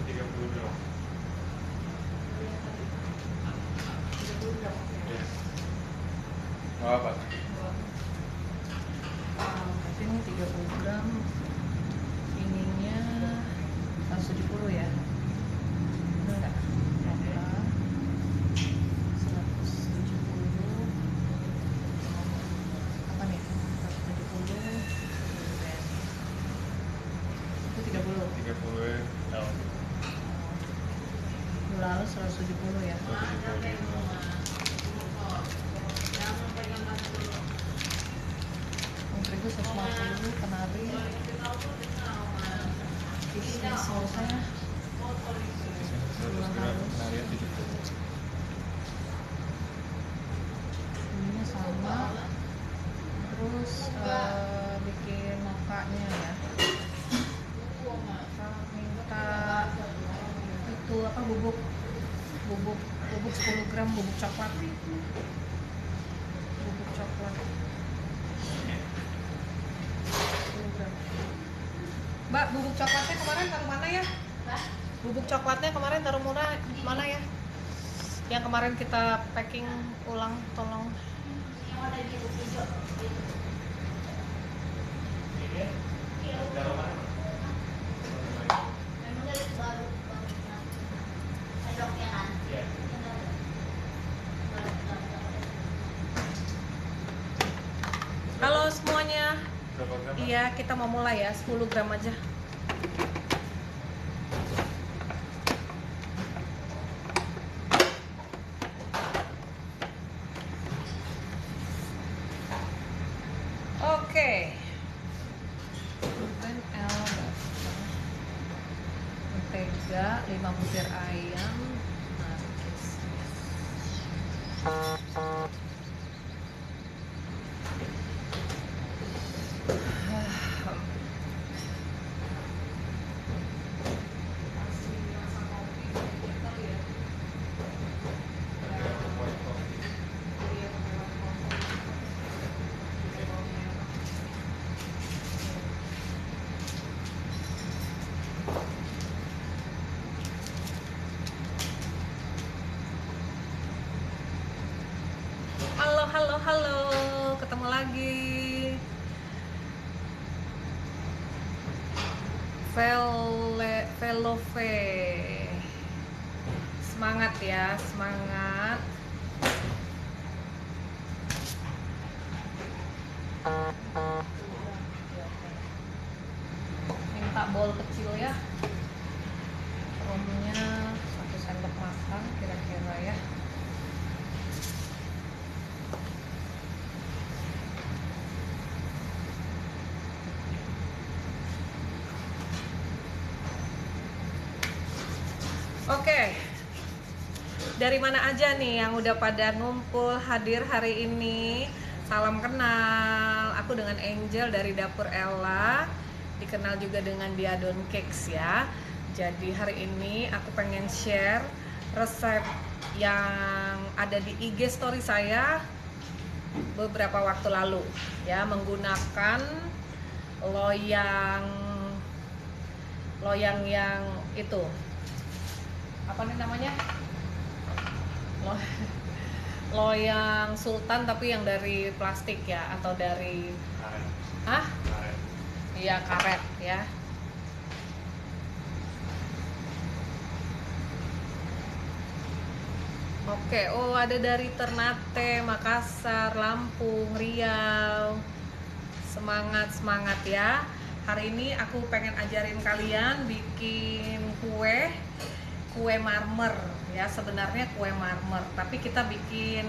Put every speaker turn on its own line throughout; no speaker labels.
30 gram.
30 gram.
Iya. Mau apa?
Berarti ini 30 gram. Ininya 170 ya. Bener nggak? Berapa? 170. Apa nih? 170. Itu 30.
30 tahun.
Lalu 170 ya.
170.
Terigu 150, kenari. Kismis sausnya.
Seratus gram penarian 70.
Ininya sama. Terus bikin mokanya ya. Minta itu apa, bubuk 10 gram bubuk coklat. Bubuk coklat 10 gram. Mbak, bubuk coklatnya kemarin taruh mana ya? Bubuk coklatnya kemarin taruh mana ya? Yang kemarin kita packing ulang, tolong.
Yang ada di hijau. Memang dari baru sendoknya kan?
Halo semuanya.
Berapa gram?
Iya, kita mau mulai ya, 10 gram aja. Oke. Mentega, 5 butir ayam. Halo, ketemu lagi. Velove. Semangat ya, semangat. Minta bowl kecil ya. Romunya 1 sendok makan kira-kira ya. Oke, dari mana aja nih yang udah pada ngumpul hadir hari ini? Salam kenal, aku dengan Angel dari Dapur Ella, dikenal juga dengan Diadon Cakes ya. Jadi hari ini aku pengen share resep yang ada di IG story saya beberapa waktu lalu ya, menggunakan loyang yang itu. Apa nih namanya? Loyang sultan tapi yang dari plastik ya, atau dari
Karet.
ah?
Karet.
Iya, karet ya. Oke, oh ada dari Ternate, Makassar, Lampung, Riau. Semangat ya. Hari ini aku pengen ajarin kalian bikin kue marmer ya. Sebenarnya kue marmer, tapi kita bikin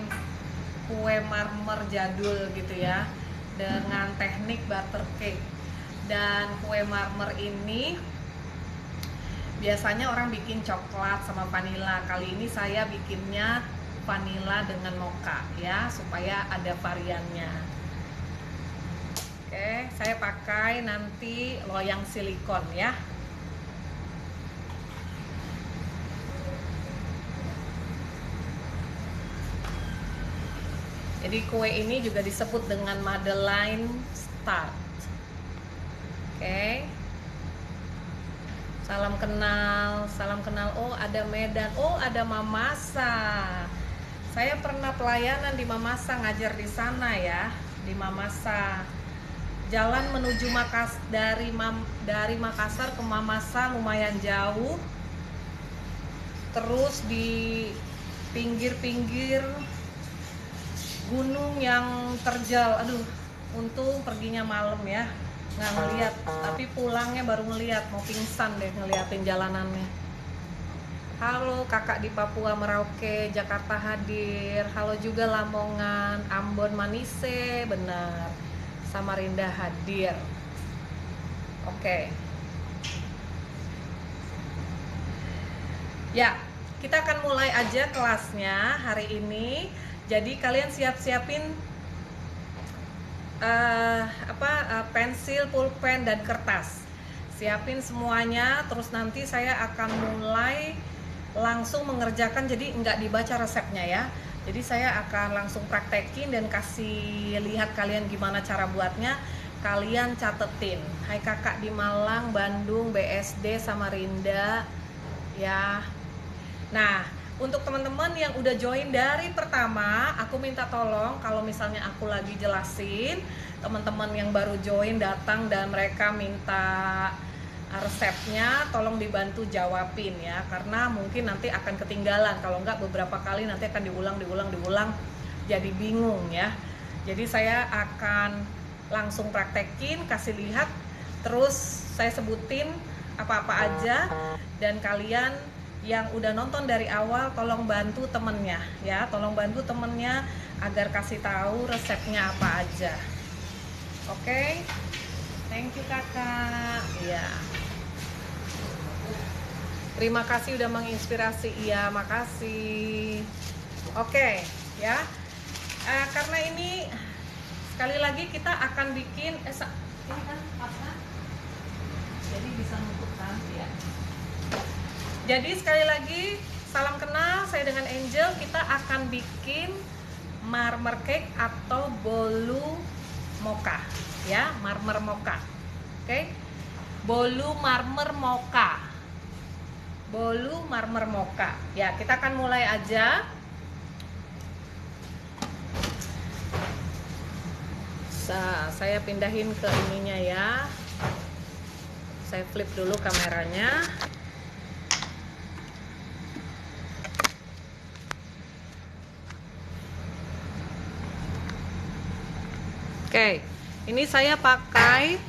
kue marmer jadul gitu ya, dengan teknik butter cake. Dan kue marmer ini biasanya orang bikin coklat sama vanila. Kali ini saya bikinnya vanila dengan mocha ya, supaya ada variannya. Oke, saya pakai nanti loyang silikon ya. Jadi kue ini juga disebut dengan Madeleine Tart. Oke. Salam kenal, salam kenal. Oh, ada Medan. Oh, ada Mamasa. Saya pernah pelayanan di Mamasa, ngajar di sana ya, di Mamasa. Jalan menuju dari Makassar ke Mamasa lumayan jauh. Terus di pinggir-pinggir gunung yang terjal. Aduh, untung perginya malam ya, nggak ngeliat, tapi pulangnya baru ngeliat, mau pingsan deh ngeliatin jalanannya. Halo kakak di Papua Merauke, Jakarta hadir. Halo juga Lamongan, Ambon, Manise, benar. Samarinda hadir. Oke. Ya, kita akan mulai aja kelasnya hari ini. Jadi kalian siap-siapin pensil, pulpen, dan kertas. Siapin semuanya, terus nanti saya akan mulai langsung mengerjakan, jadi nggak dibaca resepnya ya. Jadi saya akan langsung praktekin dan kasih lihat kalian gimana cara buatnya. Kalian catetin. Hai kakak di Malang, Bandung, BSD, Samarinda ya. Nah, untuk teman-teman yang udah join dari pertama, aku minta tolong kalau misalnya aku lagi jelasin, teman-teman yang baru join datang dan mereka minta resepnya, tolong dibantu jawabin ya, karena mungkin nanti akan ketinggalan. Kalau enggak beberapa kali nanti akan diulang, jadi bingung ya. Jadi saya akan langsung praktekin, kasih lihat, terus saya sebutin apa-apa aja, dan kalian yang udah nonton dari awal tolong bantu temennya ya, tolong bantu temennya agar kasih tahu resepnya apa aja. Oke, thank you kakak. Iya, terima kasih udah menginspirasi. Iya, makasih. Oke ya, karena ini sekali lagi kita akan bikin ini kan apa, jadi bisa nutupkan ya. Jadi sekali lagi, salam kenal, saya dengan Angel. Kita akan bikin marmer cake atau bolu mocha ya, marmer mocha. Oke. Bolu marmer mocha. Bolu marmer mocha. Ya, kita akan mulai aja. Saya pindahin ke ininya ya. Saya flip dulu kameranya. Oke, ini saya pakai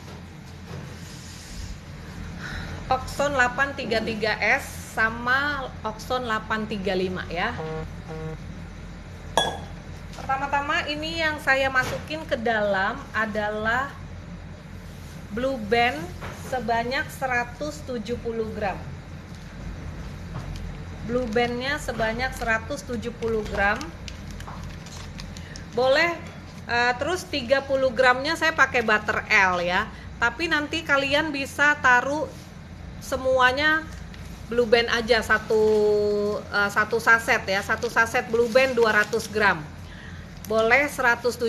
Oxon 833S sama Oxon 835 ya. Pertama-tama ini yang saya masukin ke dalam adalah Blue Band sebanyak 170 gram. Blue Bandnya sebanyak 170 gram. Boleh. Terus 30 gramnya saya pakai butter L ya, tapi nanti kalian bisa taruh semuanya Blue Band aja, satu saset ya, satu saset Blue Band 200 gram. Boleh 170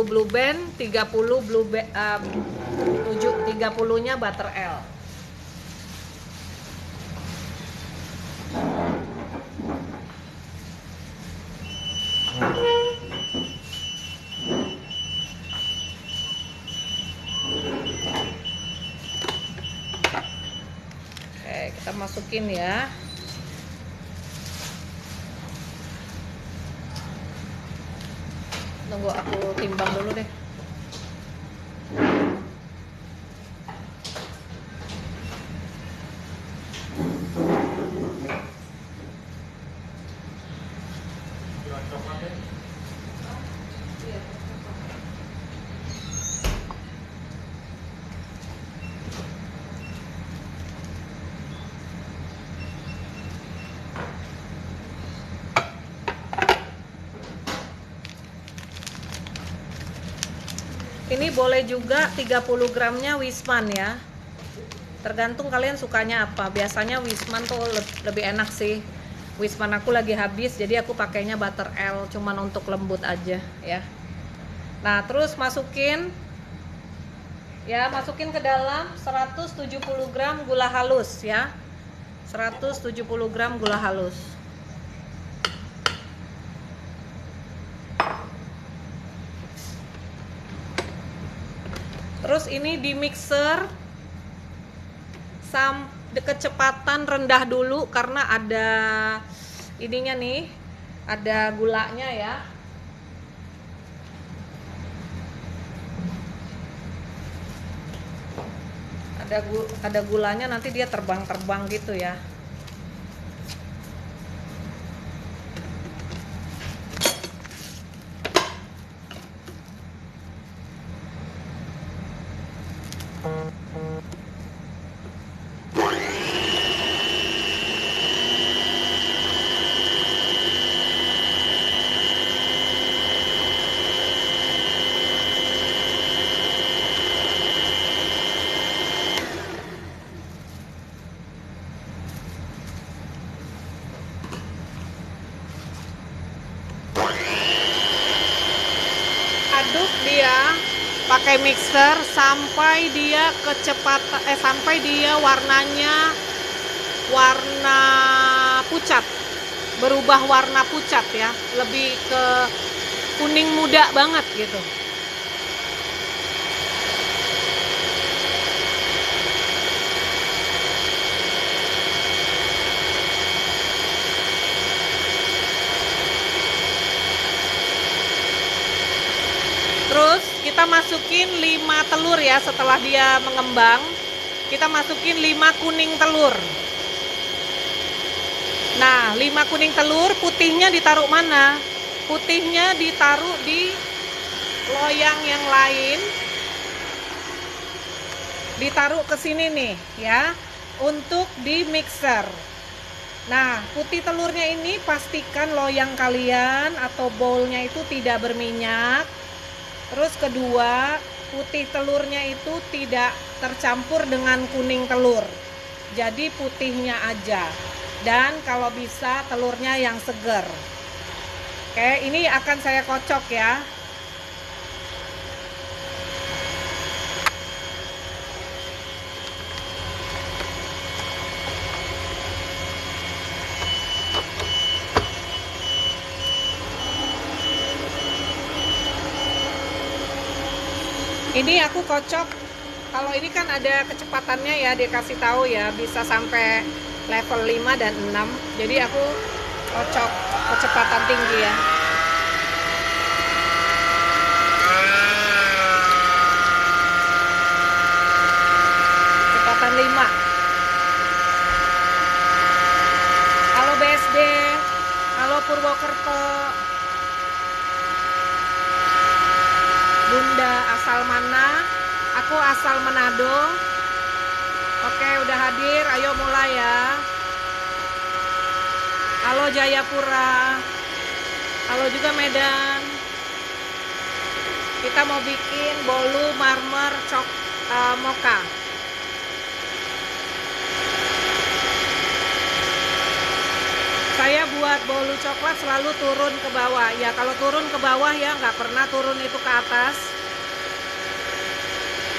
Blue Band, 30 Blue Band, 30-nya butter L. Kita masukin ya. Tunggu aku timbang dulu deh. Ini boleh juga 30 gramnya Wisman ya. Tergantung kalian sukanya apa. Biasanya Wisman tuh lebih enak sih. Wisman aku lagi habis, jadi aku pakainya butter L, cuman untuk lembut aja ya. Nah, terus masukin Ya, masukin ke dalam 170 gram gula halus ya. 170 gram gula halus. Terus ini di mixer kecepatan rendah dulu karena ada ininya nih, ada gulanya ya. Ada gulanya, nanti dia terbang-terbang gitu ya. Aduk dia pakai mixer sampai dia sampai dia warnanya warna pucat, berubah warna pucat ya, lebih ke kuning muda banget gitu. Terus kita masukin 5 telur ya, setelah dia mengembang. Kita masukin 5 kuning telur. Nah, 5 kuning telur, putihnya ditaruh mana? Putihnya ditaruh di loyang yang lain. Ditaruh ke sini nih ya, untuk di mixer. Nah, putih telurnya ini pastikan loyang kalian atau bowlnya itu tidak berminyak. Terus kedua, putih telurnya itu tidak tercampur dengan kuning telur. Jadi putihnya aja. Dan kalau bisa telurnya yang seger. Oke, ini akan saya kocok ya. Ini aku kocok, kalau ini kan ada kecepatannya ya, dia kasih tahu ya, bisa sampai level 5 dan 6. Jadi aku kocok kecepatan tinggi ya. Kecepatan 5. Halo BSD, halo Purwokerto. Bunda asal mana? Aku asal Manado. Oke, udah hadir. Ayo mulai ya. Halo Jayapura. Halo juga Medan. Kita mau bikin bolu marmer mocha. Saya buat bolu coklat selalu turun ke bawah. Ya, kalau turun ke bawah ya, nggak pernah turun itu ke atas.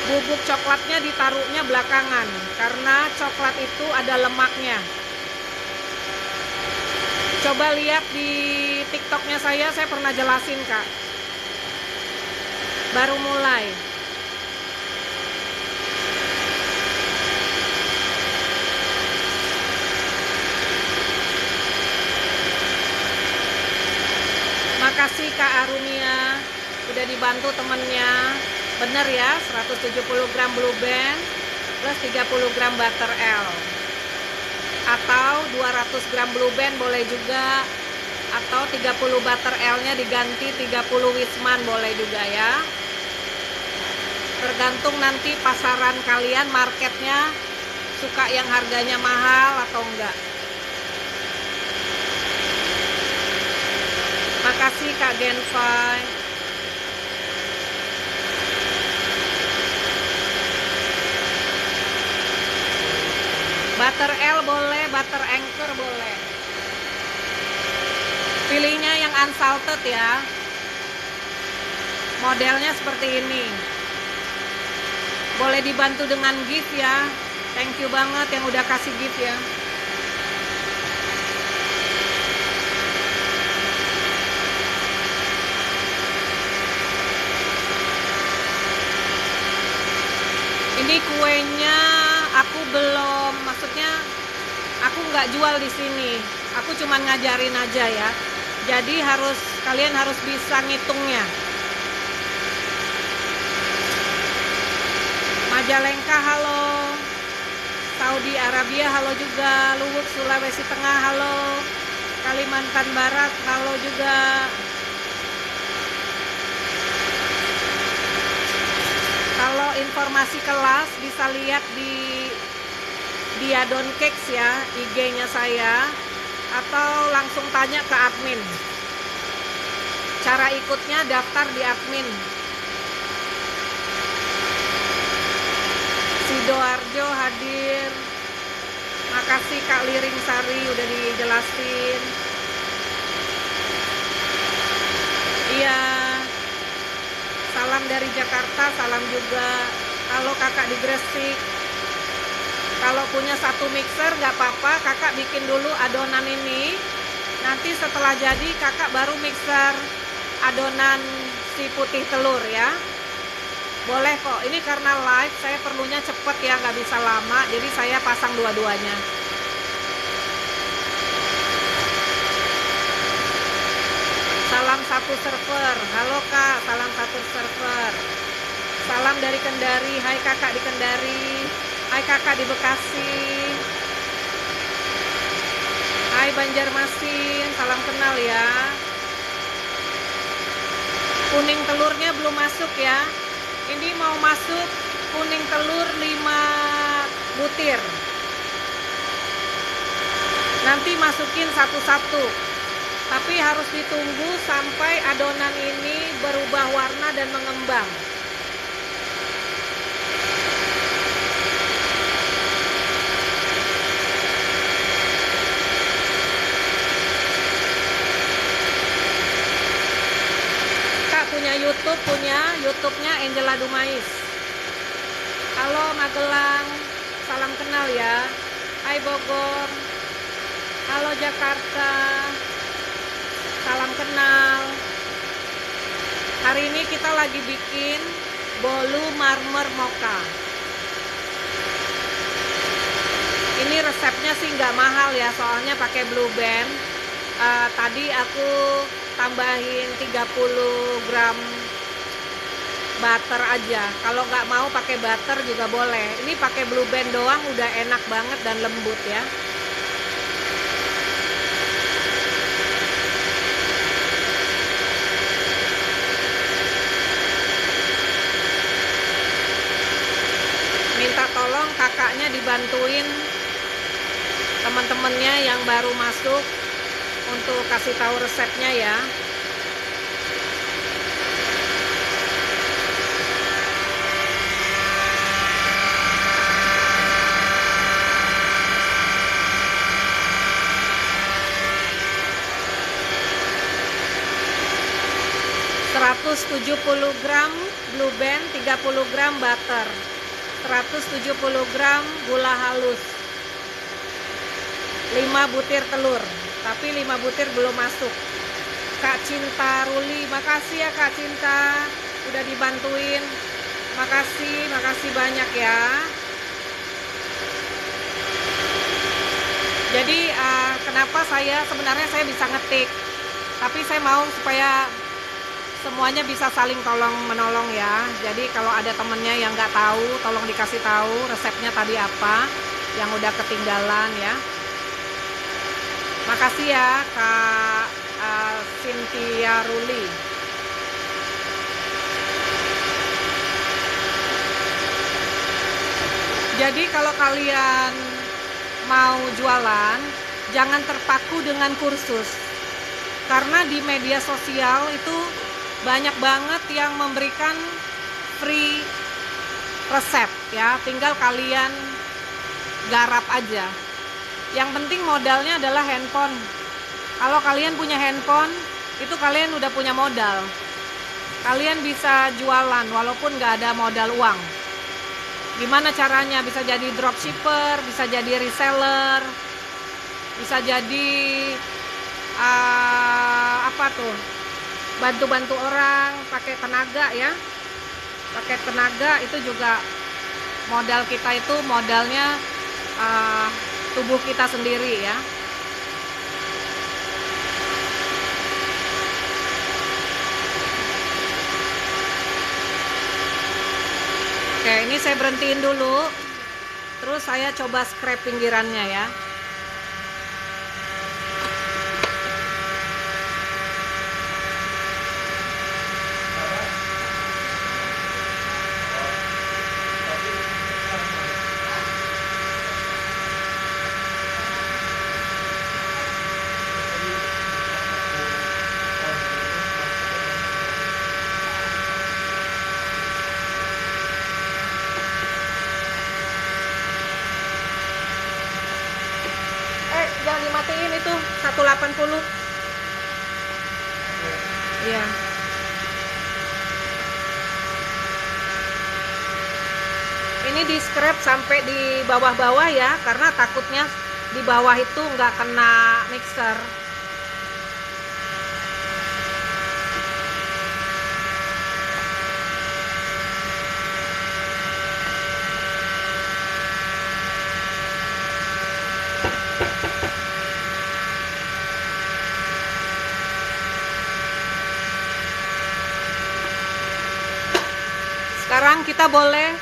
Bubuk coklatnya ditaruhnya belakangan, karena coklat itu ada lemaknya. Coba lihat di TikToknya saya pernah jelasin Kak. Baru mulai. Makasih Kak Arunia, udah dibantu temennya. Bener ya, 170 gram Blue Band plus 30 gram Butter L. Atau 200 gram Blue Band boleh juga. Atau 30 Butter L-nya diganti 30 Wisman boleh juga ya. Tergantung nanti pasaran kalian, marketnya suka yang harganya mahal atau enggak. Makasih Kak Genfy. Butter L boleh, butter anchor boleh. Pilihnya yang unsalted ya. Modelnya seperti ini. Boleh dibantu dengan gift ya. Thank you banget yang udah kasih gift ya. Ini kuenya aku belum, maksudnya aku nggak jual di sini. Aku cuma ngajarin aja ya. Jadi kalian harus bisa ngitungnya. Majalengka halo. Saudi Arabia halo juga. Luwuk Sulawesi Tengah halo. Kalimantan Barat halo juga. Kalau informasi kelas bisa lihat di Diadon Cakes ya, IG-nya saya, atau langsung tanya ke admin. Cara ikutnya daftar di admin. Sidoarjo hadir. Makasih Kak Liring Sari udah dijelasin. Iya. Salam dari Jakarta, salam juga. Halo kakak di Gresik. Kalau punya satu mixer nggak apa-apa, kakak bikin dulu adonan ini. Nanti setelah jadi kakak baru mixer adonan si putih telur ya. Boleh kok, ini karena live saya perlunya cepet ya, nggak bisa lama. Jadi saya pasang dua-duanya. Salam satu server. Halo kak, salam satu server. Salam dari Kendari. Hai kakak di Kendari. Hai kakak di Bekasi. Hai Banjarmasin. Salam kenal ya. Kuning telurnya belum masuk ya. Ini mau masuk kuning telur 5 butir. Nanti masukin satu-satu. Tapi harus ditunggu sampai adonan ini berubah warna dan mengembang. Kak punya YouTube, YouTube-nya Angela Dumais. Halo Magelang, salam kenal ya. Hai Bogor. Halo Jakarta. Salam kenal. Hari ini kita lagi bikin bolu marmer mocha. Ini resepnya sih nggak mahal ya, soalnya pakai Blue Band. Tadi aku tambahin 30 gram butter aja. Kalau nggak mau pakai butter juga boleh. Ini pakai Blue Band doang udah enak banget dan lembut ya. Minta tolong kakaknya dibantuin teman-temannya yang baru masuk untuk kasih tahu resepnya ya. ...170 gram Blue Band, 30 gram butter, 170 gram gula halus, 5 butir telur, tapi 5 butir belum masuk. Kak Cinta Ruli, makasih ya Kak Cinta, udah dibantuin. Makasih banyak ya. Jadi kenapa sebenarnya saya bisa ngetik, tapi saya mau supaya semuanya bisa saling tolong menolong ya. Jadi kalau ada temennya yang nggak tahu, tolong dikasih tahu resepnya tadi apa yang udah ketinggalan ya. Makasih ya Kak Cynthia Ruli. Jadi kalau kalian mau jualan, jangan terpaku dengan kursus. Karena di media sosial itu banyak banget yang memberikan free resep ya, tinggal kalian garap aja. Yang penting modalnya adalah handphone. Kalau kalian punya handphone, itu kalian udah punya modal. Kalian bisa jualan walaupun nggak ada modal uang. Gimana caranya? Bisa jadi dropshipper, bisa jadi reseller, bisa jadi apa tuh? Bantu-bantu orang pakai tenaga ya. Pakai tenaga itu juga modal kita itu modalnya tubuh kita sendiri ya. Oke, ini saya berhentiin dulu. Terus saya coba scrape pinggirannya ya. Jangan dimatiin itu 180. Iya. Ini di scrape sampai di bawah-bawah ya, karena takutnya di bawah itu nggak kena mixer. Sekarang kita boleh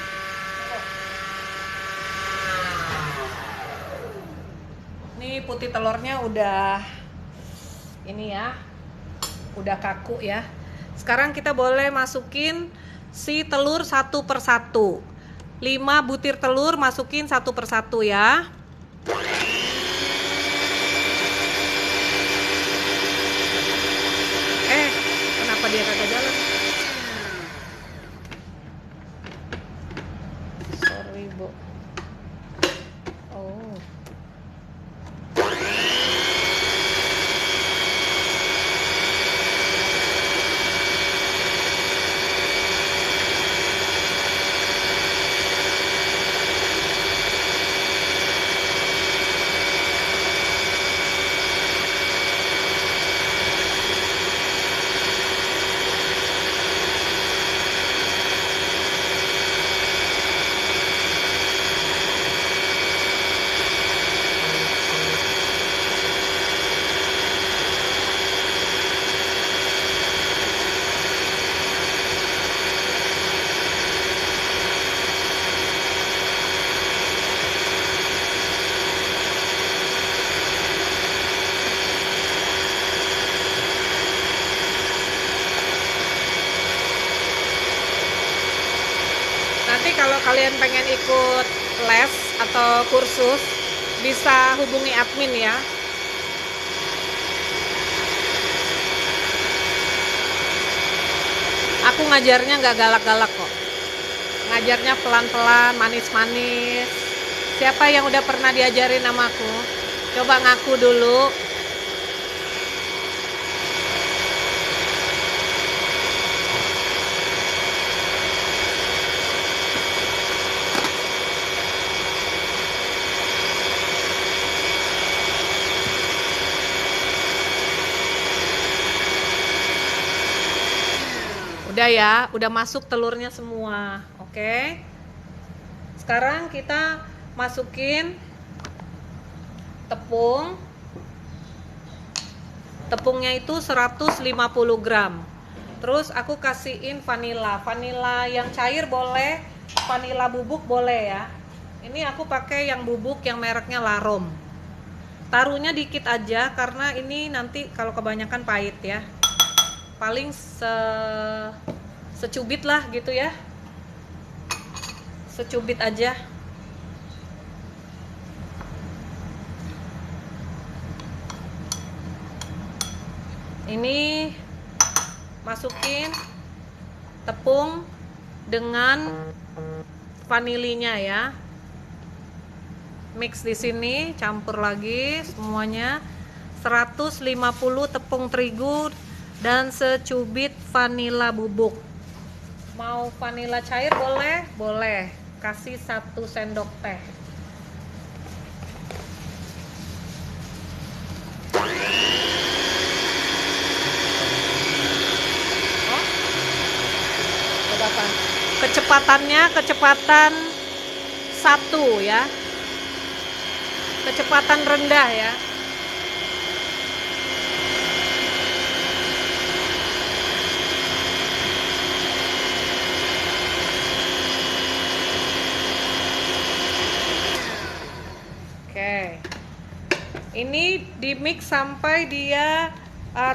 nih, putih telurnya udah ini ya, udah kaku ya. Sekarang kita boleh masukin si telur satu persatu. 5 butir telur masukin satu persatu ya. Kenapa dia kagak jalan? Sorry, Bu. Oh. Nanti kalau kalian pengen ikut les atau kursus, bisa hubungi admin ya. Aku ngajarnya nggak galak-galak kok. Ngajarnya pelan-pelan, manis-manis. Siapa yang udah pernah diajarin sama aku? Coba ngaku dulu. Udah ya, udah masuk telurnya semua. Oke. Sekarang kita masukin tepung. Tepungnya itu 150 gram. Terus aku kasihin vanila. Vanila yang cair boleh, vanila bubuk boleh ya. Ini aku pakai yang bubuk yang mereknya Larom. Taruhnya dikit aja karena ini nanti kalau kebanyakan pahit ya. Paling secubit lah gitu ya, secubit aja. Ini masukin tepung dengan vanilinya ya, mix di sini, campur lagi semuanya. 150 tepung terigu dan secubit vanila bubuk. Mau vanila cair boleh? Boleh. kasih 1 sendok teh. Oh, berapa? Kecepatannya kecepatan 1 ya, kecepatan rendah ya. Oke, ini di mix sampai dia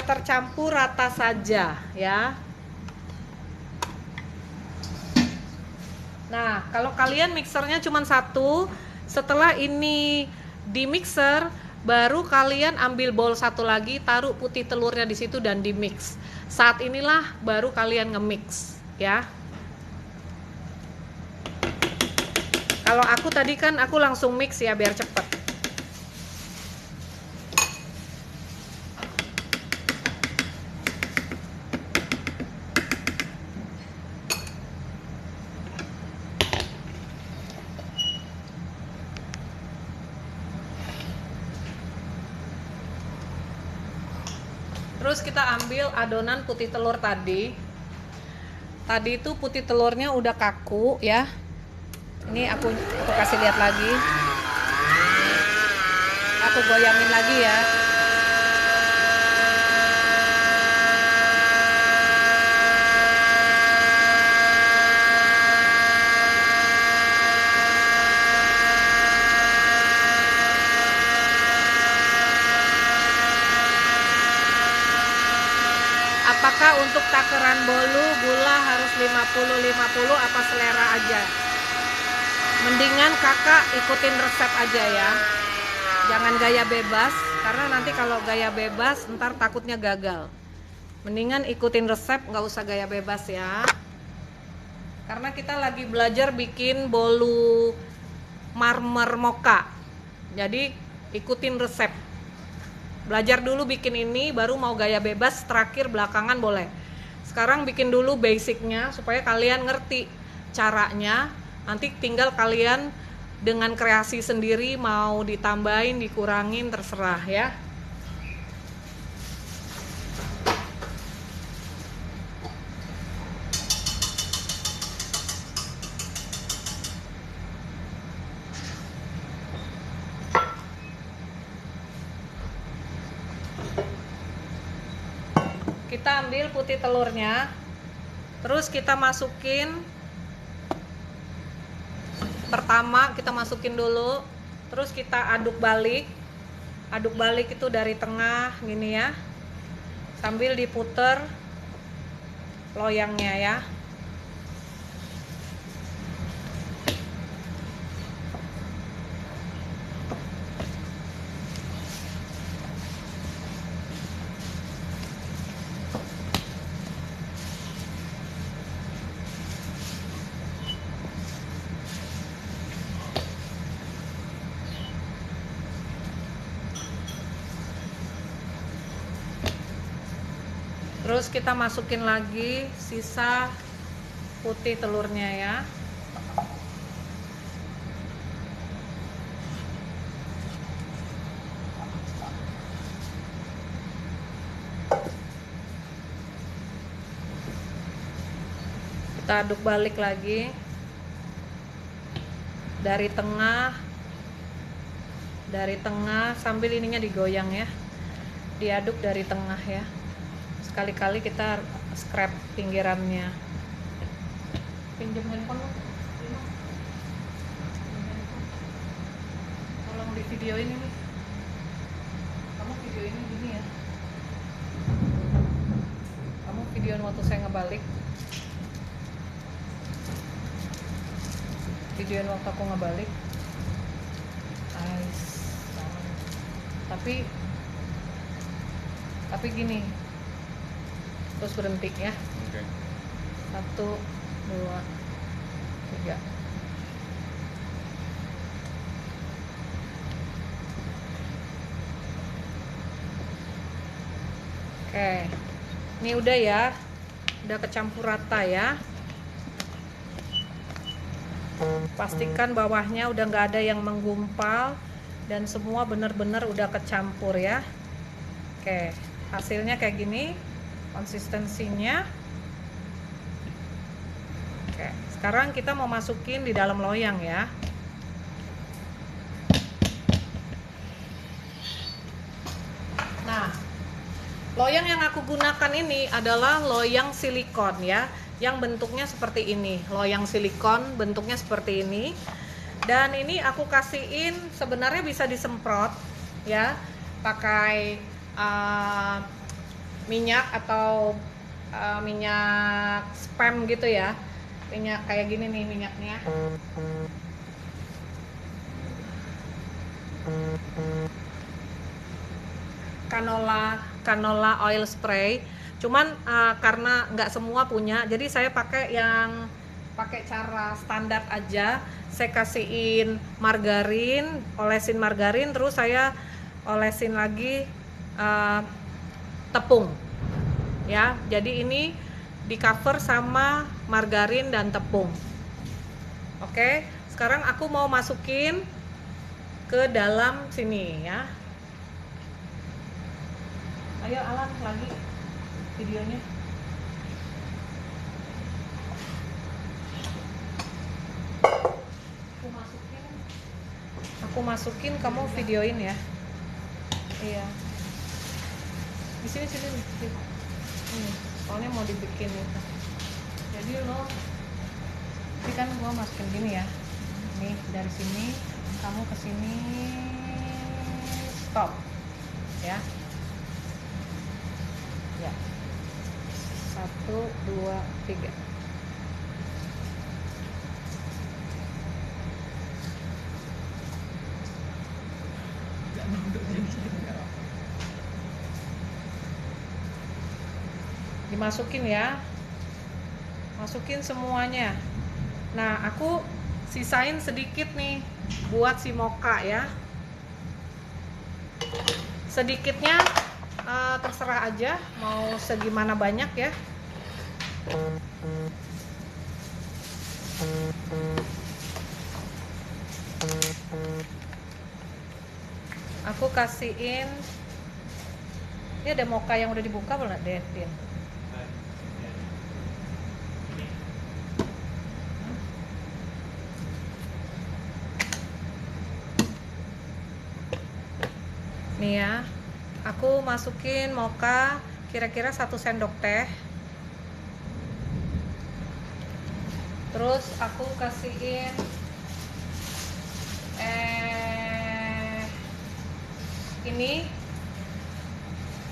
tercampur rata saja ya. Nah, kalau kalian mixernya cuma 1, setelah ini di mixer, baru kalian ambil bowl 1 lagi, taruh putih telurnya di situ dan di mix. Saat inilah baru kalian nge-mix ya. Kalau aku tadi kan aku langsung mix ya biar cepet. Terus kita ambil adonan putih telur tadi. Tadi itu putih telurnya udah kaku ya. Ini aku kasih lihat lagi. Aku goyangin lagi ya. Apakah untuk takaran bolu gula harus 50-50 apa selera aja? Mendingan kakak ikutin resep aja ya. Jangan gaya bebas, karena nanti kalau gaya bebas ntar takutnya gagal. Mendingan ikutin resep, nggak usah gaya bebas ya. Karena kita lagi belajar bikin bolu marmer mocha. Jadi ikutin resep. Belajar dulu bikin ini, baru mau gaya bebas, terakhir belakangan boleh. Sekarang bikin dulu basicnya supaya kalian ngerti caranya. Nanti tinggal kalian dengan kreasi sendiri, mau ditambahin, dikurangin, terserah ya. Kita ambil putih telurnya, terus kita masukin. Pertama kita masukin dulu, terus kita aduk balik itu dari tengah gini ya, sambil diputer loyangnya ya. Terus kita masukin lagi sisa putih telurnya ya. Kita aduk balik lagi dari tengah sambil ininya digoyang ya, diaduk dari tengah ya. Sekali-kali kita scrap pinggirannya. Pinjam handphone lo. Tolong di video ini nih. Kamu video ini gini ya. Kamu videoin waktu saya ngebalik. Videoin waktu aku ngebalik. Tapi gini. Terus berhenti ya.
Oke.
1, 2, 3. Oke, ini udah ya, udah kecampur rata ya. Pastikan bawahnya udah nggak ada yang menggumpal dan semua bener-bener udah kecampur ya. Oke, hasilnya kayak gini konsistensinya. Oke, sekarang kita mau masukin di dalam loyang ya. Nah, loyang yang aku gunakan ini adalah loyang silikon ya, yang bentuknya seperti ini. Loyang silikon bentuknya seperti ini. Dan ini aku kasihin, sebenarnya bisa disemprot ya, pakai minyak atau minyak spam gitu ya. Minyak kayak gini nih minyaknya. Canola oil spray. Cuman karena nggak semua punya, jadi saya pakai cara standar aja. Saya kasihin margarin, olesin margarin, terus saya olesin lagi tepung. Ya, jadi ini di cover sama margarin dan tepung. Oke, sekarang aku mau masukin ke dalam sini ya. Ayo Alan, lagi videonya. Aku masukin, kamu videoin ya. Iya. Di sini sini. Soalnya mau dibikin itu. Jadi lo, ini kan gua masukin gini ya. Nih dari sini, kamu ke sini, stop, ya. Ya. 1, 2, 3. Dimasukin ya, masukin semuanya. Nah, aku sisain sedikit nih buat si mocha ya. Sedikitnya terserah aja mau segimana banyak ya. Aku kasihin. Ini ada mocha yang udah dibuka belum, Devin? Nih ya, aku masukin mocha kira-kira 1 sendok teh. Terus aku kasihin ini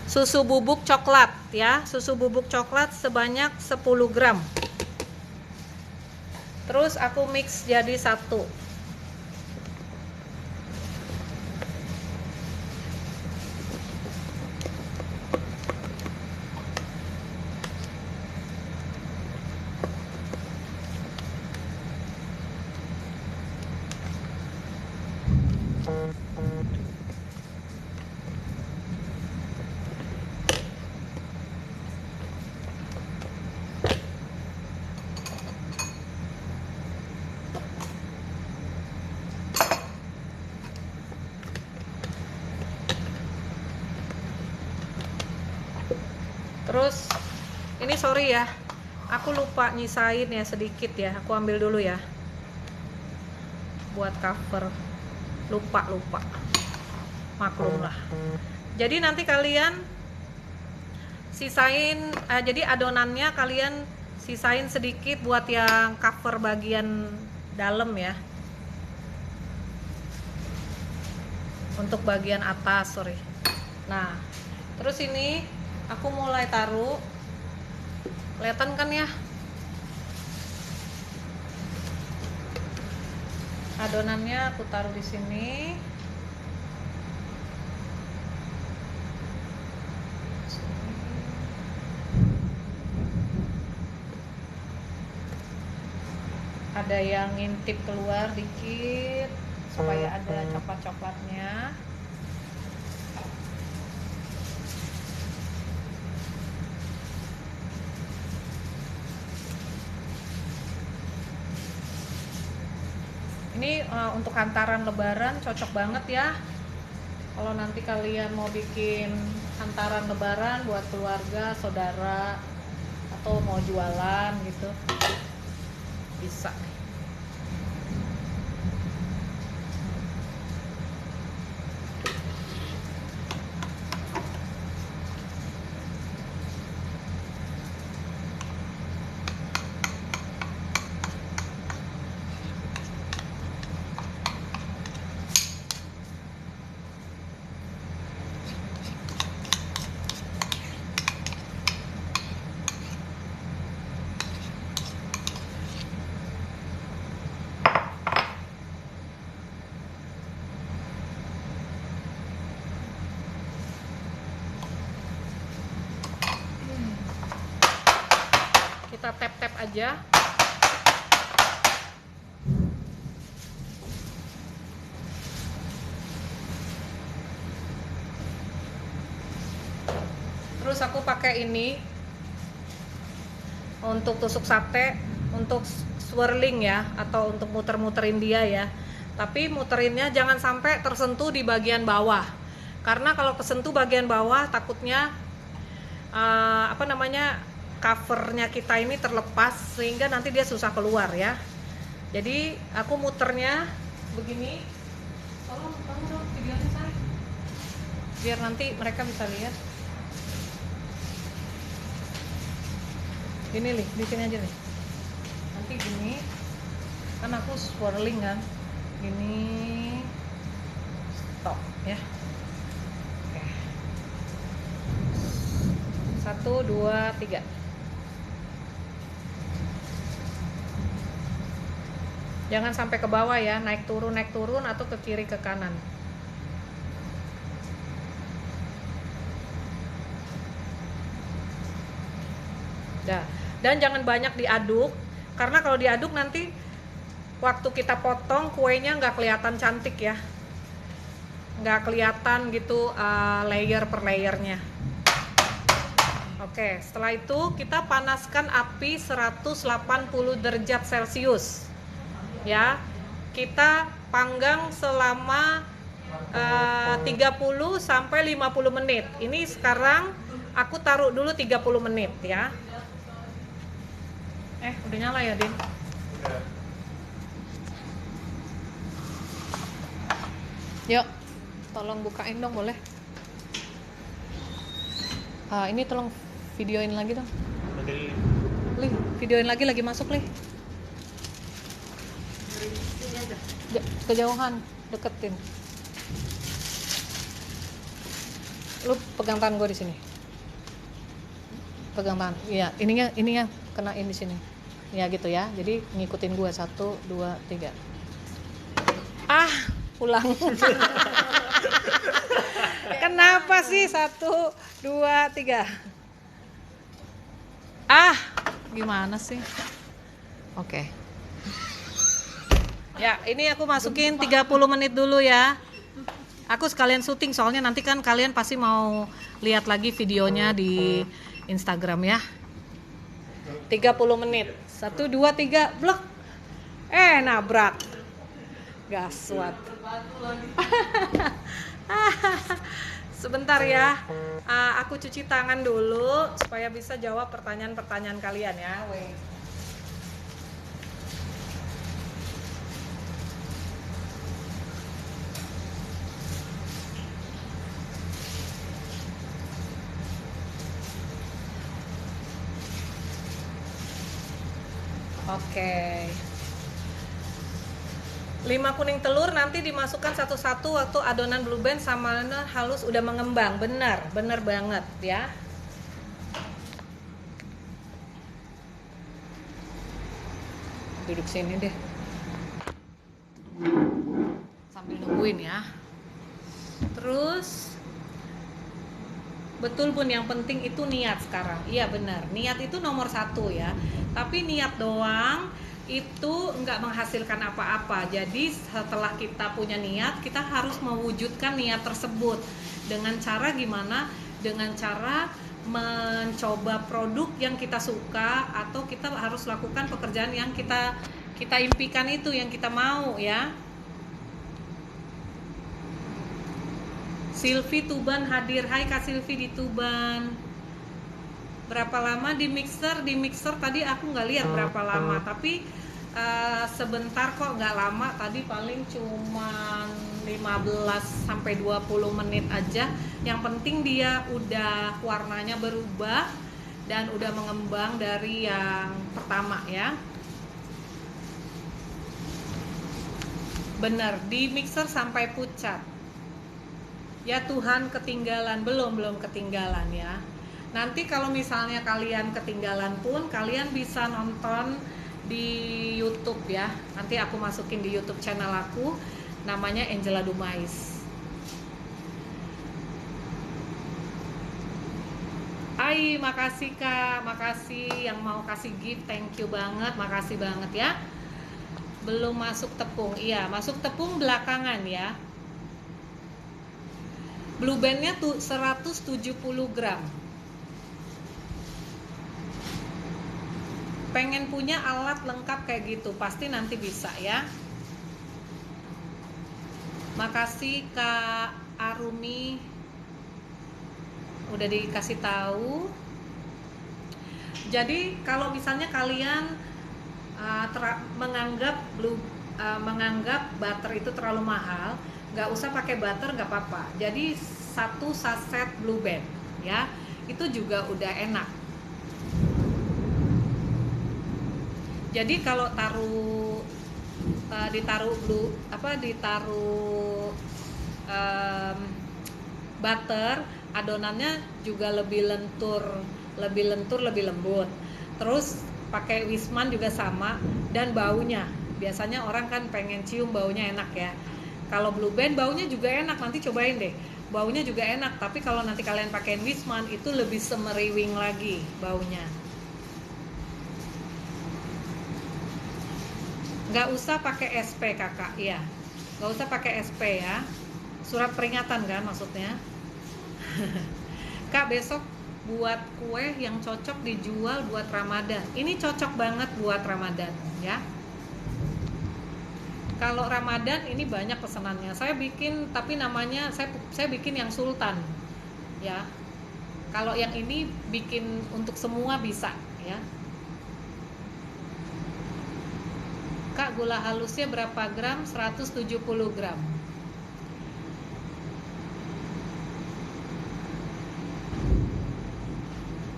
susu bubuk coklat ya, susu bubuk coklat sebanyak 10 gram. Terus aku mix jadi satu. Terus ini sorry ya, aku lupa nyisain ya sedikit ya, aku ambil dulu ya buat cover. Lupa maklum lah. Jadi nanti kalian sisain, jadi adonannya kalian sisain sedikit buat yang cover bagian dalam ya, untuk bagian atas sorry. Nah terus ini aku mulai taruh, kelihatan kan ya adonannya, aku taruh di sini. Ada yang ngintip keluar dikit supaya ada coklat-coklatnya. Ini untuk hantaran lebaran cocok banget ya. Kalau nanti kalian mau bikin hantaran lebaran buat keluarga, saudara, atau mau jualan gitu, bisa. Kita tap-tap aja. Terus aku pakai ini untuk tusuk sate, untuk swirling ya, atau untuk muter-muterin dia ya. Tapi muterinnya jangan sampai tersentuh di bagian bawah. Karena kalau kesentuh bagian bawah takutnya covernya kita ini terlepas sehingga nanti dia susah keluar ya. Jadi aku muternya begini. Tolong kamu dong videonya saya, biar nanti mereka bisa lihat. Gini nih, di sini aja nih. Nanti gini, kan aku swirling kan. Gini, stop ya. Oke. 1, 2, 3. Jangan sampai ke bawah ya, naik turun atau ke kiri ke kanan. Dah. Dan jangan banyak diaduk, karena kalau diaduk nanti waktu kita potong kuenya nggak kelihatan cantik ya, nggak kelihatan gitu layer per layernya. Oke, setelah itu kita panaskan api 180 derajat Celcius ya. Kita panggang selama 30 sampai 50 menit. Ini sekarang aku taruh dulu 30 menit ya. Udah nyala ya, Din?
Udah.
Yuk, tolong bukain dong boleh? Ini tolong videoin lagi dong. Lih, videoin lagi masuk, Lih. Kejauhan, deketin. Lu pegang tangan gue di sini. Pegang tangan. Iya, ininya kenain di sini. Ya gitu ya. Jadi ngikutin gue 1, 2, 3. Pulang. Kenapa sih 1, 2, 3? Gimana sih? Oke. Ya, ini aku masukin 30 menit dulu ya. Aku sekalian syuting soalnya nanti kan kalian pasti mau lihat lagi videonya di Instagram ya. 30 menit. 1, 2, 3, blok. Nabrak. Gaswat. Sebentar ya. Aku cuci tangan dulu supaya bisa jawab pertanyaan-pertanyaan kalian ya. Wait. Oke. 5 kuning telur nanti dimasukkan satu-satu waktu adonan blue band sama halus udah mengembang. Benar banget ya. Duduk sini deh. Sambil nungguin ya. Terus betul Bun, yang penting itu niat sekarang. Iya benar, niat itu nomor 1 ya. Tapi niat doang itu nggak menghasilkan apa-apa. Jadi setelah kita punya niat, kita harus mewujudkan niat tersebut. Dengan cara gimana? Dengan cara mencoba produk yang kita suka, atau kita harus lakukan pekerjaan yang kita kita impikan itu yang kita mau ya. Silvi Tuban hadir. Hai Kak Silvi di Tuban. Berapa lama di mixer? Di mixer tadi aku nggak lihat berapa lama, tapi sebentar kok, nggak lama. Tadi paling cuma 15 sampai 20 menit aja. Yang penting dia udah warnanya berubah dan udah mengembang dari yang pertama ya. Bener, di mixer sampai pucat. Ya Tuhan, ketinggalan. Belum ketinggalan ya. Nanti kalau misalnya kalian ketinggalan pun, kalian bisa nonton di YouTube ya. Nanti aku masukin di YouTube channel aku, namanya Angela Dumais. Ai, makasih Kak, makasih yang mau kasih gift, thank you banget, makasih banget ya. Belum masuk tepung, iya masuk tepung belakangan ya. Blue Band-nya tuh 170 gram. Pengen punya alat lengkap kayak gitu, pasti nanti bisa ya. Makasih Kak Arumi, udah dikasih tahu. Jadi kalau misalnya kalian menganggap butter itu terlalu mahal, nggak usah pakai butter, nggak apa-apa. Jadi 1 saset Blue Band ya, itu juga udah enak. Jadi kalau ditaruh butter, adonannya juga lebih lentur, lebih lembut. Terus pakai Wisman juga sama, dan baunya. Biasanya orang kan pengen cium baunya enak ya. Kalau Blue Band baunya juga enak, nanti cobain deh. Baunya juga enak, tapi kalau nanti kalian pakai Wisman itu lebih semeriwing lagi baunya. Nggak usah pakai SP kakak, ya. Nggak usah pakai SP ya. Surat peringatan kan maksudnya. Kak, besok buat kue yang cocok dijual buat Ramadan. Ini cocok banget buat Ramadan ya. Kalau Ramadan ini banyak pesanannya. Saya bikin, tapi namanya saya bikin yang Sultan ya. Kalau yang ini bikin untuk semua bisa ya. Kak, gula halusnya berapa gram? 170 gram.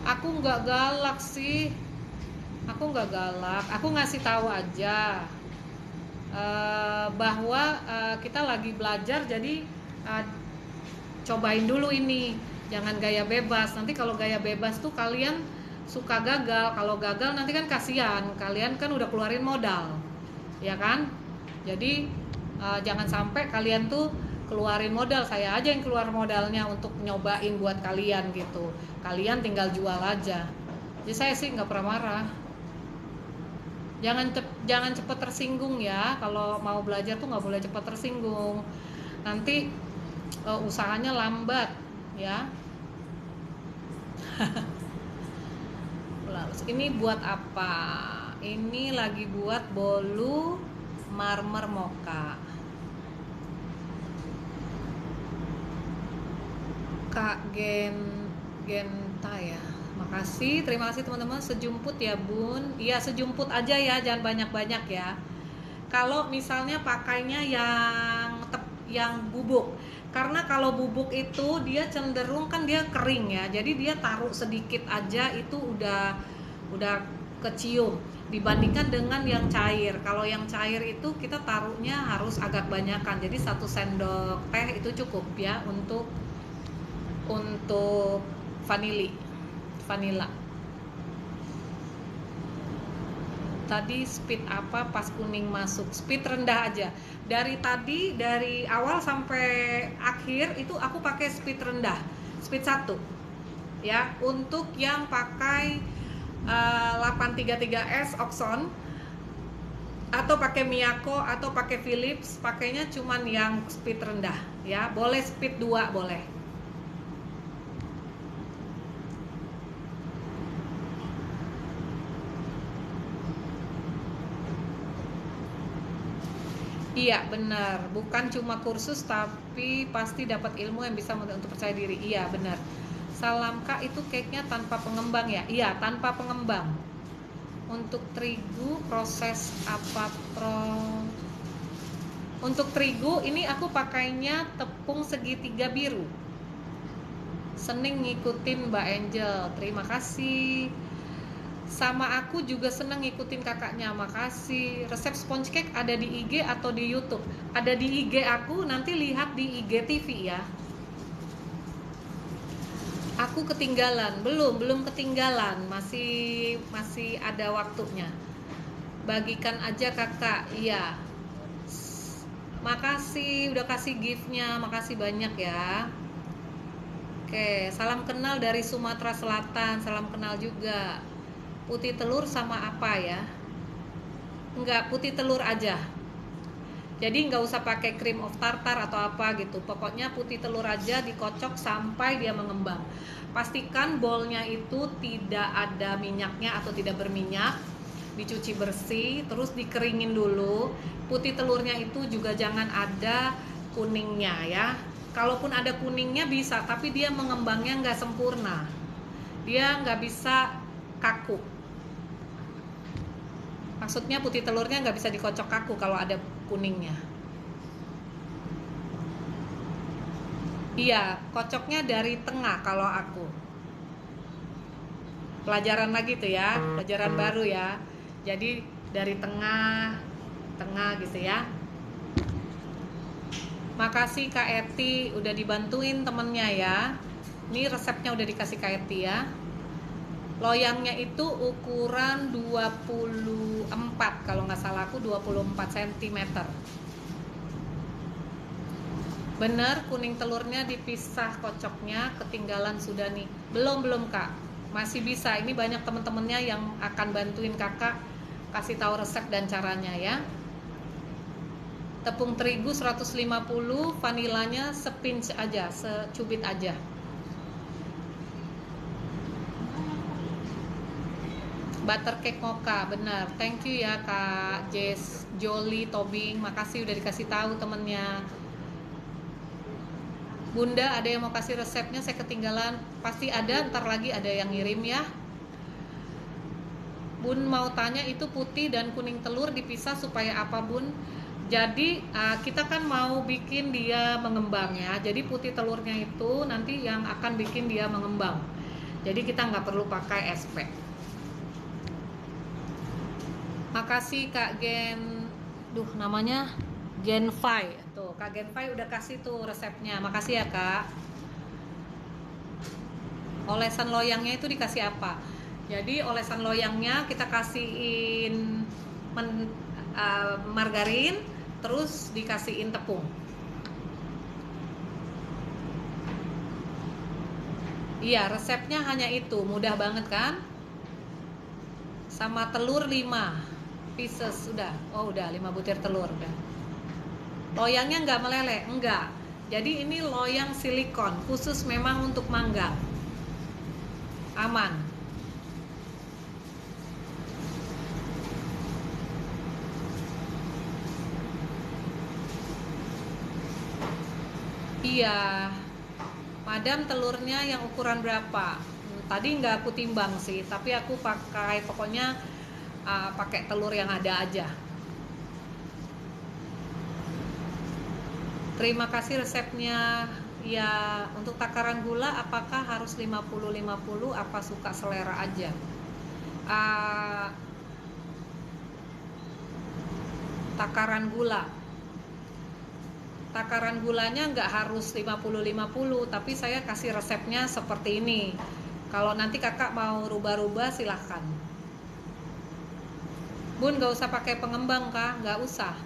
Aku nggak galak sih. Aku nggak galak. Aku ngasih tahu aja bahwa kita lagi belajar, jadi cobain dulu ini. Jangan gaya bebas. Nanti kalau gaya bebas tuh kalian suka gagal. Kalau gagal nanti kan kasihan. Kalian kan udah keluarin modal, ya kan? Jadi jangan sampai kalian tuh keluarin modal. Saya aja yang keluar modalnya untuk nyobain buat kalian gitu. Kalian tinggal jual aja. Jadi saya sih nggak pernah marah. Jangan cepat tersinggung ya. Kalau mau belajar tuh nggak boleh cepat tersinggung. Nanti usahanya lambat ya. Ini buat apa? Ini lagi buat bolu marmer mocha. Kak Genta ya. Makasih, terima kasih teman-teman. Sejumput ya Bun. Iya, sejumput aja ya, jangan banyak-banyak ya. Kalau misalnya pakainya yang bubuk, karena kalau bubuk itu dia cenderung kan dia kering ya, jadi dia taruh sedikit aja itu udah kecium dibandingkan dengan yang cair. Kalau yang cair itu kita taruhnya harus agak banyakan, jadi 1 sendok teh itu cukup ya untuk vanila. Tadi speed apa pas kuning masuk? Speed rendah aja. Dari awal sampai akhir itu aku pakai speed rendah, speed 1 ya. Untuk yang pakai 833S Oxon atau pakai Miyako atau pakai Philips, pakainya cuman yang speed rendah ya. Boleh speed 2 boleh. Iya benar, bukan cuma kursus tapi pasti dapat ilmu yang bisa untuk percaya diri. Iya benar. Salam Kak, itu cake-nya tanpa pengembang ya? Iya, tanpa pengembang. Untuk terigu proses apa Untuk terigu ini aku pakainya tepung segitiga biru. Seneng ngikutin Mbak Angel, terima kasih. Sama aku juga seneng ngikutin kakaknya, makasih. Resep sponge cake ada di IG atau di YouTube? Ada di IG aku, nanti lihat di IG TV ya. Aku ketinggalan, belum ketinggalan, masih ada waktunya. Bagikan aja kakak, iya. Makasih udah kasih giftnya, makasih banyak ya. Oke, salam kenal dari Sumatera Selatan, salam kenal juga. Putih telur sama apa ya? Enggak, putih telur aja. Jadi nggak usah pakai cream of tartar atau apa gitu. Pokoknya putih telur aja dikocok sampai dia mengembang. Pastikan bowlnya itu tidak ada minyaknya atau tidak berminyak. Dicuci bersih, terus dikeringin dulu. Putih telurnya itu juga jangan ada kuningnya ya. Kalaupun ada kuningnya bisa, tapi dia mengembangnya nggak sempurna. Dia nggak bisa kaku. Maksudnya putih telurnya nggak bisa dikocok kaku kalau ada kuningnya. Iya, kocoknya dari tengah kalau aku. Pelajaran lagi tuh ya, pelajaran baru ya. Jadi dari tengah gitu ya. Makasih Kak Eti udah dibantuin temennya ya. Ini resepnya udah dikasih Kak Eti ya. Loyangnya itu ukuran 24, kalau nggak salah aku 24 cm. Bener, kuning telurnya dipisah kocoknya, ketinggalan sudah nih. Belum Kak, masih bisa. Ini banyak temen-temennya yang akan bantuin kakak kasih tahu resep dan caranya ya. Tepung terigu 150, vanilanya sepinch aja, secubit aja. Butter cake mocha, benar. Thank you ya Kak Jess, Jolie, Tobing, makasih udah dikasih tahu temennya. Bunda, ada yang mau kasih resepnya? Saya ketinggalan. Pasti ada, ntar lagi ada yang ngirim ya. Bun mau tanya, itu putih dan kuning telur dipisah supaya apa Bun? Jadi kita kan mau bikin dia mengembang ya. Jadi putih telurnya itu nanti yang akan bikin dia mengembang. Jadi kita nggak perlu pakai SP. Makasih Kak Gen, namanya Genfy. Tuh Kak Genfy udah kasih tuh resepnya. Makasih ya Kak. Olesan loyangnya itu dikasih apa? Jadi olesan loyangnya kita kasihin margarin, terus dikasihin tepung. Iya, resepnya hanya itu, mudah banget kan? Sama telur 5 pieces udah. Oh udah 5 butir telur udah. Loyangnya nggak meleleh, enggak. Jadi ini loyang silikon, khusus memang untuk mangga. Aman. Iya, madam telurnya yang ukuran berapa? Tadi nggak aku timbang sih, tapi aku pakai pokoknya pakai telur yang ada aja. Terima kasih resepnya. Ya, untuk takaran gula apakah harus 50-50 apa suka selera aja? Takaran gulanya nggak harus 50-50, tapi saya kasih resepnya seperti ini. Kalau nanti kakak mau rubah-rubah silahkan. Bun nggak usah pakai pengembang kak, nggak usah.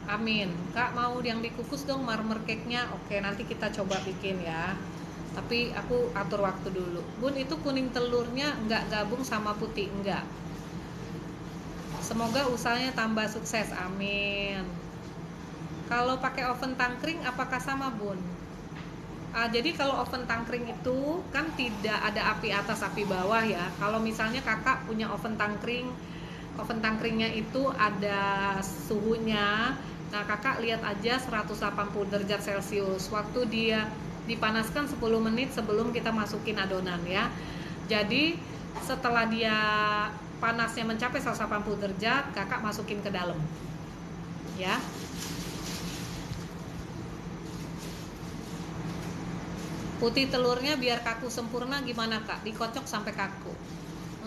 Amin. Kak mau yang dikukus dong marmer cake-nya. Oke, nanti kita coba bikin ya. Tapi aku atur waktu dulu. Bun, itu kuning telurnya nggak gabung sama putih, enggak. Semoga usahanya tambah sukses. Amin. Kalau pakai oven tangkring apakah sama Bun? Jadi kalau oven tangkring itu kan tidak ada api atas api bawah ya. Kalau misalnya kakak punya oven tangkring oven tangkringnya itu ada suhunya. Nah, kakak lihat aja 180 derajat Celcius. Waktu dia dipanaskan 10 menit sebelum kita masukin adonan ya. Jadi setelah dia panasnya mencapai 180 derajat, kakak masukin ke dalam ya. Putih telurnya biar kaku sempurna gimana kak? Dikocok sampai kaku.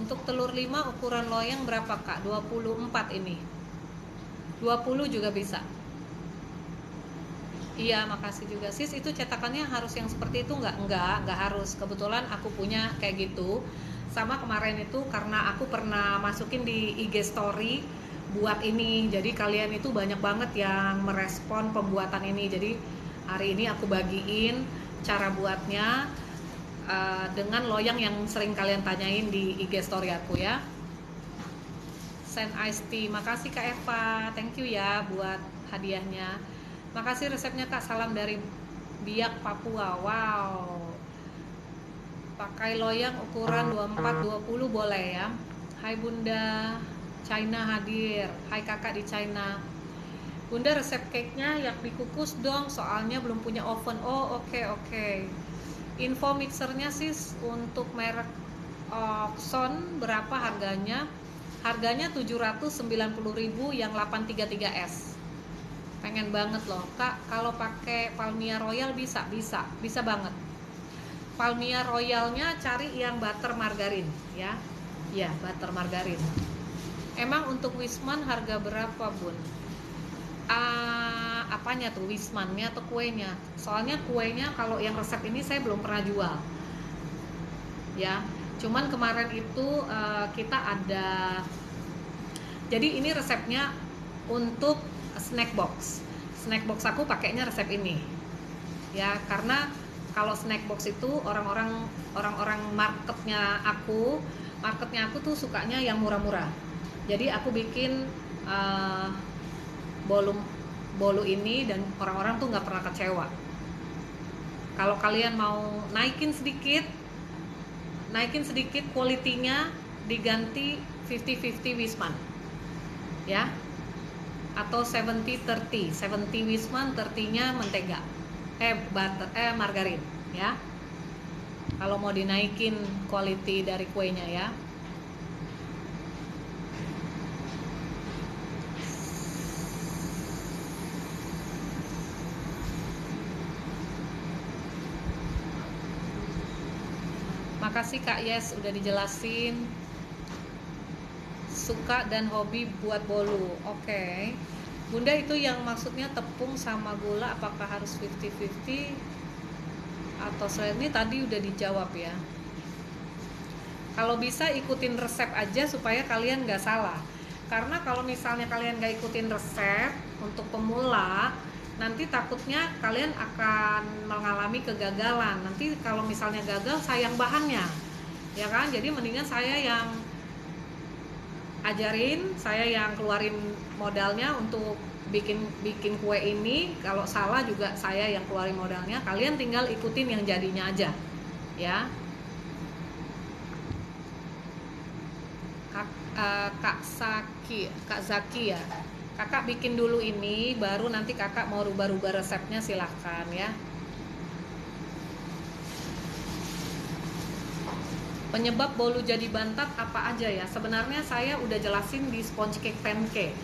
Untuk telur 5 ukuran loyang berapa kak? 24 ini. 20 juga bisa. Iya, makasih juga sis. Itu cetakannya harus yang seperti itu nggak harus. Kebetulan aku punya kayak gitu. Sama kemarin itu karena aku pernah masukin di IG story buat ini. Jadi kalian itu banyak banget yang merespon pembuatan ini. Jadi hari ini aku bagiin cara buatnya dengan loyang yang sering kalian tanyain di IG story aku ya. Send iced tea. Makasih Kak Eva, thank you ya buat hadiahnya. Makasih resepnya Kak, salam dari Biak Papua. Wow, pakai loyang ukuran 24-20 boleh ya. Hai Bunda China hadir. Hai kakak di China. Bunda resep cake-nya yang dikukus dong, soalnya belum punya oven. Oh oke. Info mixernya sis untuk merek Oxon berapa harganya? Harganya 790.000 yang 833S. Pengen banget loh kak, kalau pakai Palmia Royal bisa banget. Palmia Royalnya cari yang butter margarin ya. Ya, butter margarin. Emang untuk Wisman harga berapa bun? Apanya tuh, Wismannya atau kuenya? Soalnya kuenya kalau yang resep ini saya belum pernah jual ya. Cuman kemarin itu kita ada, jadi ini resepnya untuk snack box aku pakainya resep ini ya, karena kalau snack box itu orang-orang marketnya aku tuh sukanya yang murah-murah. Jadi aku bikin bolu ini dan orang-orang tuh nggak pernah kecewa. Kalau kalian mau naikin sedikit kualitinya, diganti 50-50 Wisman ya, atau 70-30 Wisman, 30-nya mentega margarin ya, kalau mau dinaikin quality dari kuenya ya. Makasih Kak Yes udah dijelasin. Suka dan hobi buat bolu. Oke. Bunda itu yang maksudnya tepung sama gula apakah harus 50-50 atau selain ini tadi udah dijawab ya. Kalau bisa ikutin resep aja supaya kalian nggak salah. Karena kalau misalnya kalian nggak ikutin resep untuk pemula, nanti takutnya kalian akan mengalami kegagalan. Nanti kalau misalnya gagal sayang bahannya, ya kan? Jadi mendingan saya yang ajarin, saya yang keluarin modalnya untuk bikin kue ini. Kalau salah juga saya yang keluarin modalnya. Kalian tinggal ikutin yang jadinya aja, ya. Kak Zaki ya. Kakak bikin dulu ini, baru nanti kakak mau rubah-rubah resepnya silahkan ya. Penyebab bolu jadi bantat apa aja ya? Sebenarnya saya udah jelasin di sponge cake pancake.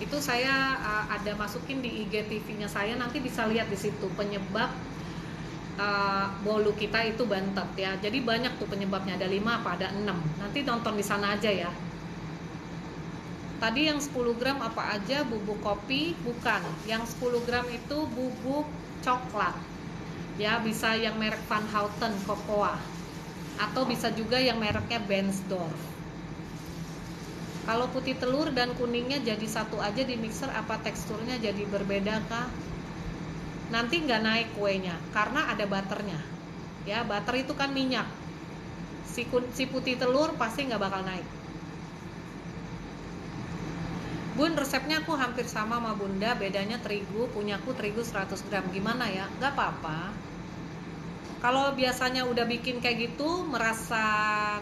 Itu saya ada masukin di IGTV-nya saya, nanti bisa lihat di situ penyebab bolu kita itu bantat ya. Jadi banyak tuh penyebabnya, ada 5 apa ada 6. Nanti nonton di sana aja ya. Tadi yang 10 gram apa aja? Bubuk kopi? Bukan. Yang 10 gram itu bubuk coklat. Ya, bisa yang merek Van Houten Cocoa. Atau bisa juga yang mereknya Bensdorf. Kalau putih telur dan kuningnya jadi satu aja di mixer, apa teksturnya jadi berbeda kah? Nanti nggak naik kuenya karena ada butternya. Ya, butter itu kan minyak. Si putih telur pasti nggak bakal naik. Bun, resepnya aku hampir sama sama Bunda, bedanya terigu, punyaku terigu 100 gram. Gimana ya? Nggak apa-apa. Kalau biasanya udah bikin kayak gitu, merasa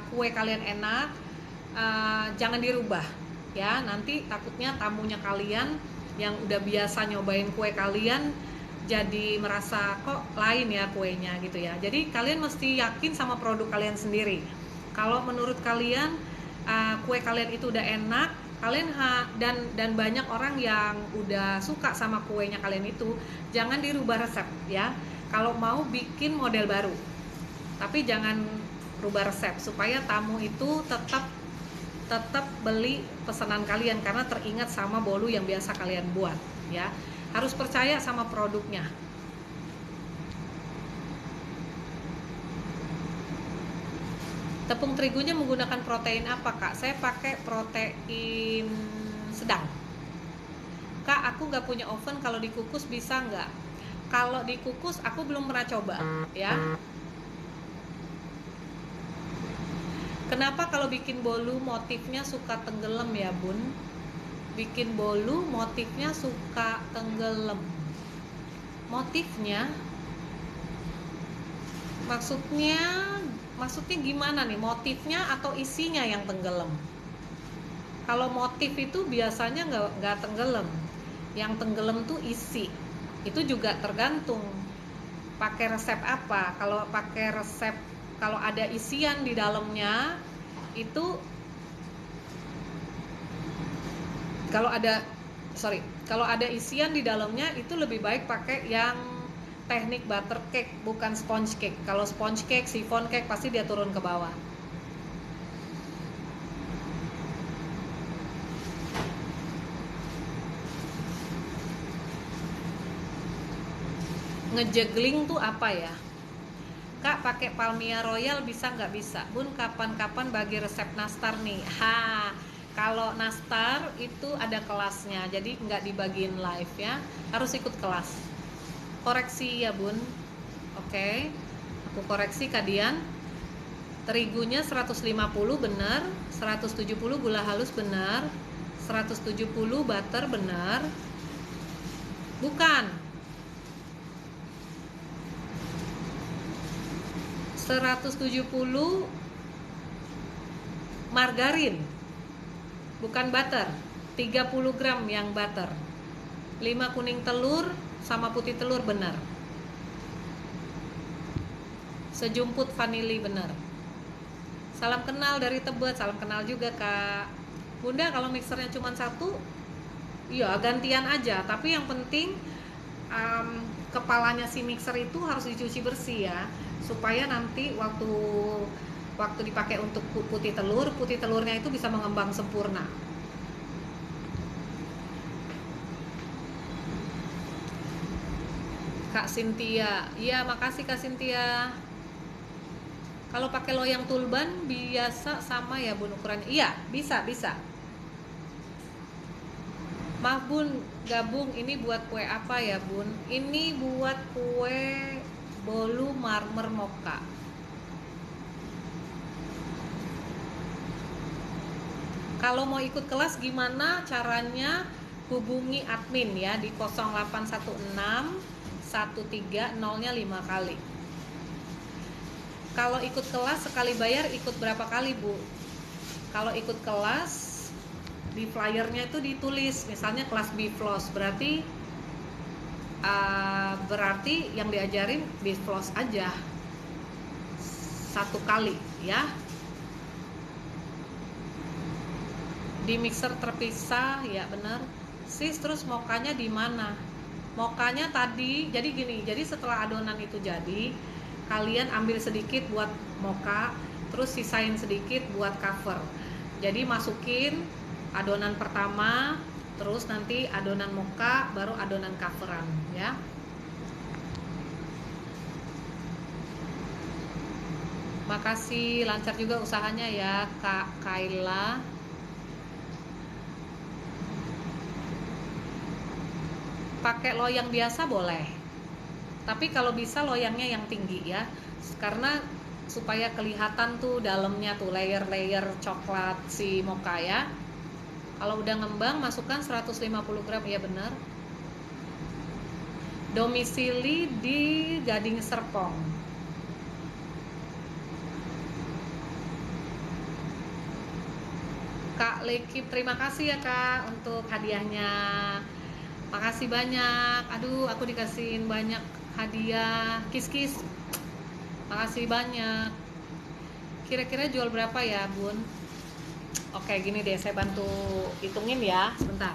kue kalian enak, jangan dirubah ya. Nanti takutnya tamunya kalian yang udah biasa nyobain kue kalian jadi merasa kok lain ya kuenya gitu ya. Jadi kalian mesti yakin sama produk kalian sendiri. Kalau menurut kalian kue kalian itu udah enak, kalian dan banyak orang yang udah suka sama kuenya kalian itu, jangan dirubah resep ya. Kalau mau bikin model baru, tapi jangan rubah resep supaya tamu itu tetap beli pesanan kalian karena teringat sama bolu yang biasa kalian buat ya. Harus percaya sama produknya. Tepung terigunya menggunakan protein apa, Kak? Saya pakai protein sedang. Kak, aku nggak punya oven, kalau dikukus bisa nggak? Kalau dikukus aku belum pernah coba ya. Kenapa kalau bikin bolu motifnya suka tenggelam ya, Bun? Bikin bolu motifnya suka tenggelam. Motifnya maksudnya gimana nih? Motifnya atau isinya yang tenggelam? Kalau motif itu biasanya nggak tenggelam. Yang tenggelam tuh isi. Itu juga tergantung pakai resep apa. Kalau pakai resep, kalau ada isian di dalamnya itu, kalau ada isian di dalamnya itu lebih baik pakai yang teknik butter cake, bukan sponge cake. Kalau sponge cake, chiffon cake pasti dia turun ke bawah. Ngejegling tuh apa ya? Kak, pakai Palmia Royal bisa nggak? Bisa. Bun, kapan-kapan bagi resep nastar nih. Kalau nastar itu ada kelasnya, jadi nggak dibagiin live ya. Harus ikut kelas. Koreksi ya, Bun. Oke. Aku koreksi kalian. Terigunya 150 benar, 170 gula halus benar, 170 butter benar. Bukan. 170 margarin, bukan butter. 30 gram yang butter. 5 kuning telur sama putih telur benar. Sejumput vanili benar. Salam kenal dari Tebet. Salam kenal juga, Kak. Bunda, kalau mixernya cuma satu, iya gantian aja. Tapi yang penting kepalanya si mixer itu harus dicuci bersih ya, supaya nanti waktu dipakai untuk putih telurnya itu bisa mengembang sempurna. Kak Cynthia, iya makasih Kak Cynthia. Kalau pakai loyang tulban biasa sama ya, Bun, ukurannya? Iya, bisa. Maaf, Bun, gabung ini buat kue apa ya, Bun? Ini buat kue bolu marmer mocha. Kalau mau ikut kelas gimana caranya? Hubungi admin ya di 0816 130-nya 5 kali. Kalau ikut kelas sekali bayar ikut berapa kali, Bu? Kalau ikut kelas di flyernya itu ditulis misalnya kelas Biflos, berarti yang diajarin Biflos aja 1 kali ya. Di mixer terpisah ya, bener sis. Terus mokanya di mana? Mokanya tadi jadi gini, jadi setelah adonan itu jadi, kalian ambil sedikit buat moka, terus sisain sedikit buat cover. Jadi masukin adonan pertama, terus nanti adonan moka, baru adonan coveran ya. Makasih, lancar juga usahanya ya Kak Kaila. Pakai loyang biasa boleh, tapi kalau bisa loyangnya yang tinggi ya, karena supaya kelihatan tuh dalamnya tuh layer-layer coklat si mocha ya. Kalau udah ngembang masukkan 150 gram ya, bener. Domisili di Gading Serpong. Kak Lekip, terima kasih ya Kak untuk hadiahnya. Makasih banyak. Aduh, aku dikasihin banyak hadiah. Kis-kis. Makasih banyak. Kira-kira jual berapa ya, Bun? Oke, gini deh, saya bantu hitungin ya, sebentar.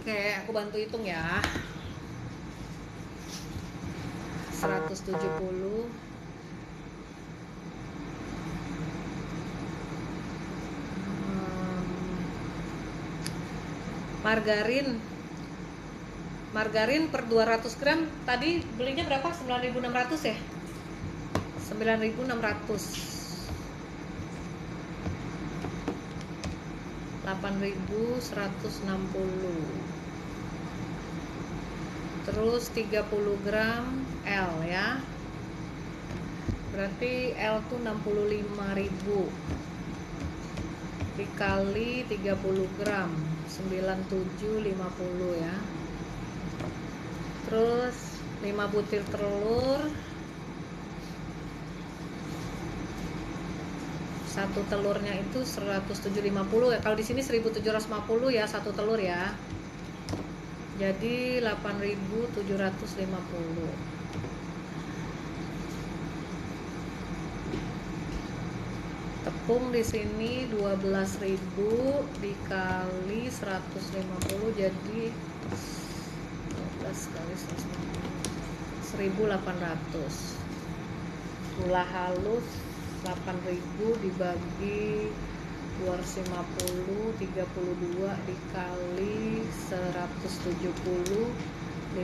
Oke, aku bantu hitung ya. 170. Margarin per 200 gram tadi belinya berapa? 9.600 ya? 9.600. 8.160. Terus 30 gram L ya. Berarti L tuh 65.000 dikali 30 gram 9750 ya. Terus 5 butir telur, satu telurnya itu 10750 ya. Kalau di sini 1750 ya satu telur ya. Jadi 8.750. Tepung di sini 12.000 dikali 150 jadi 12 kali 1.800. Gula halus 8.000 dibagi 250, 32 dikali 170, 5.440.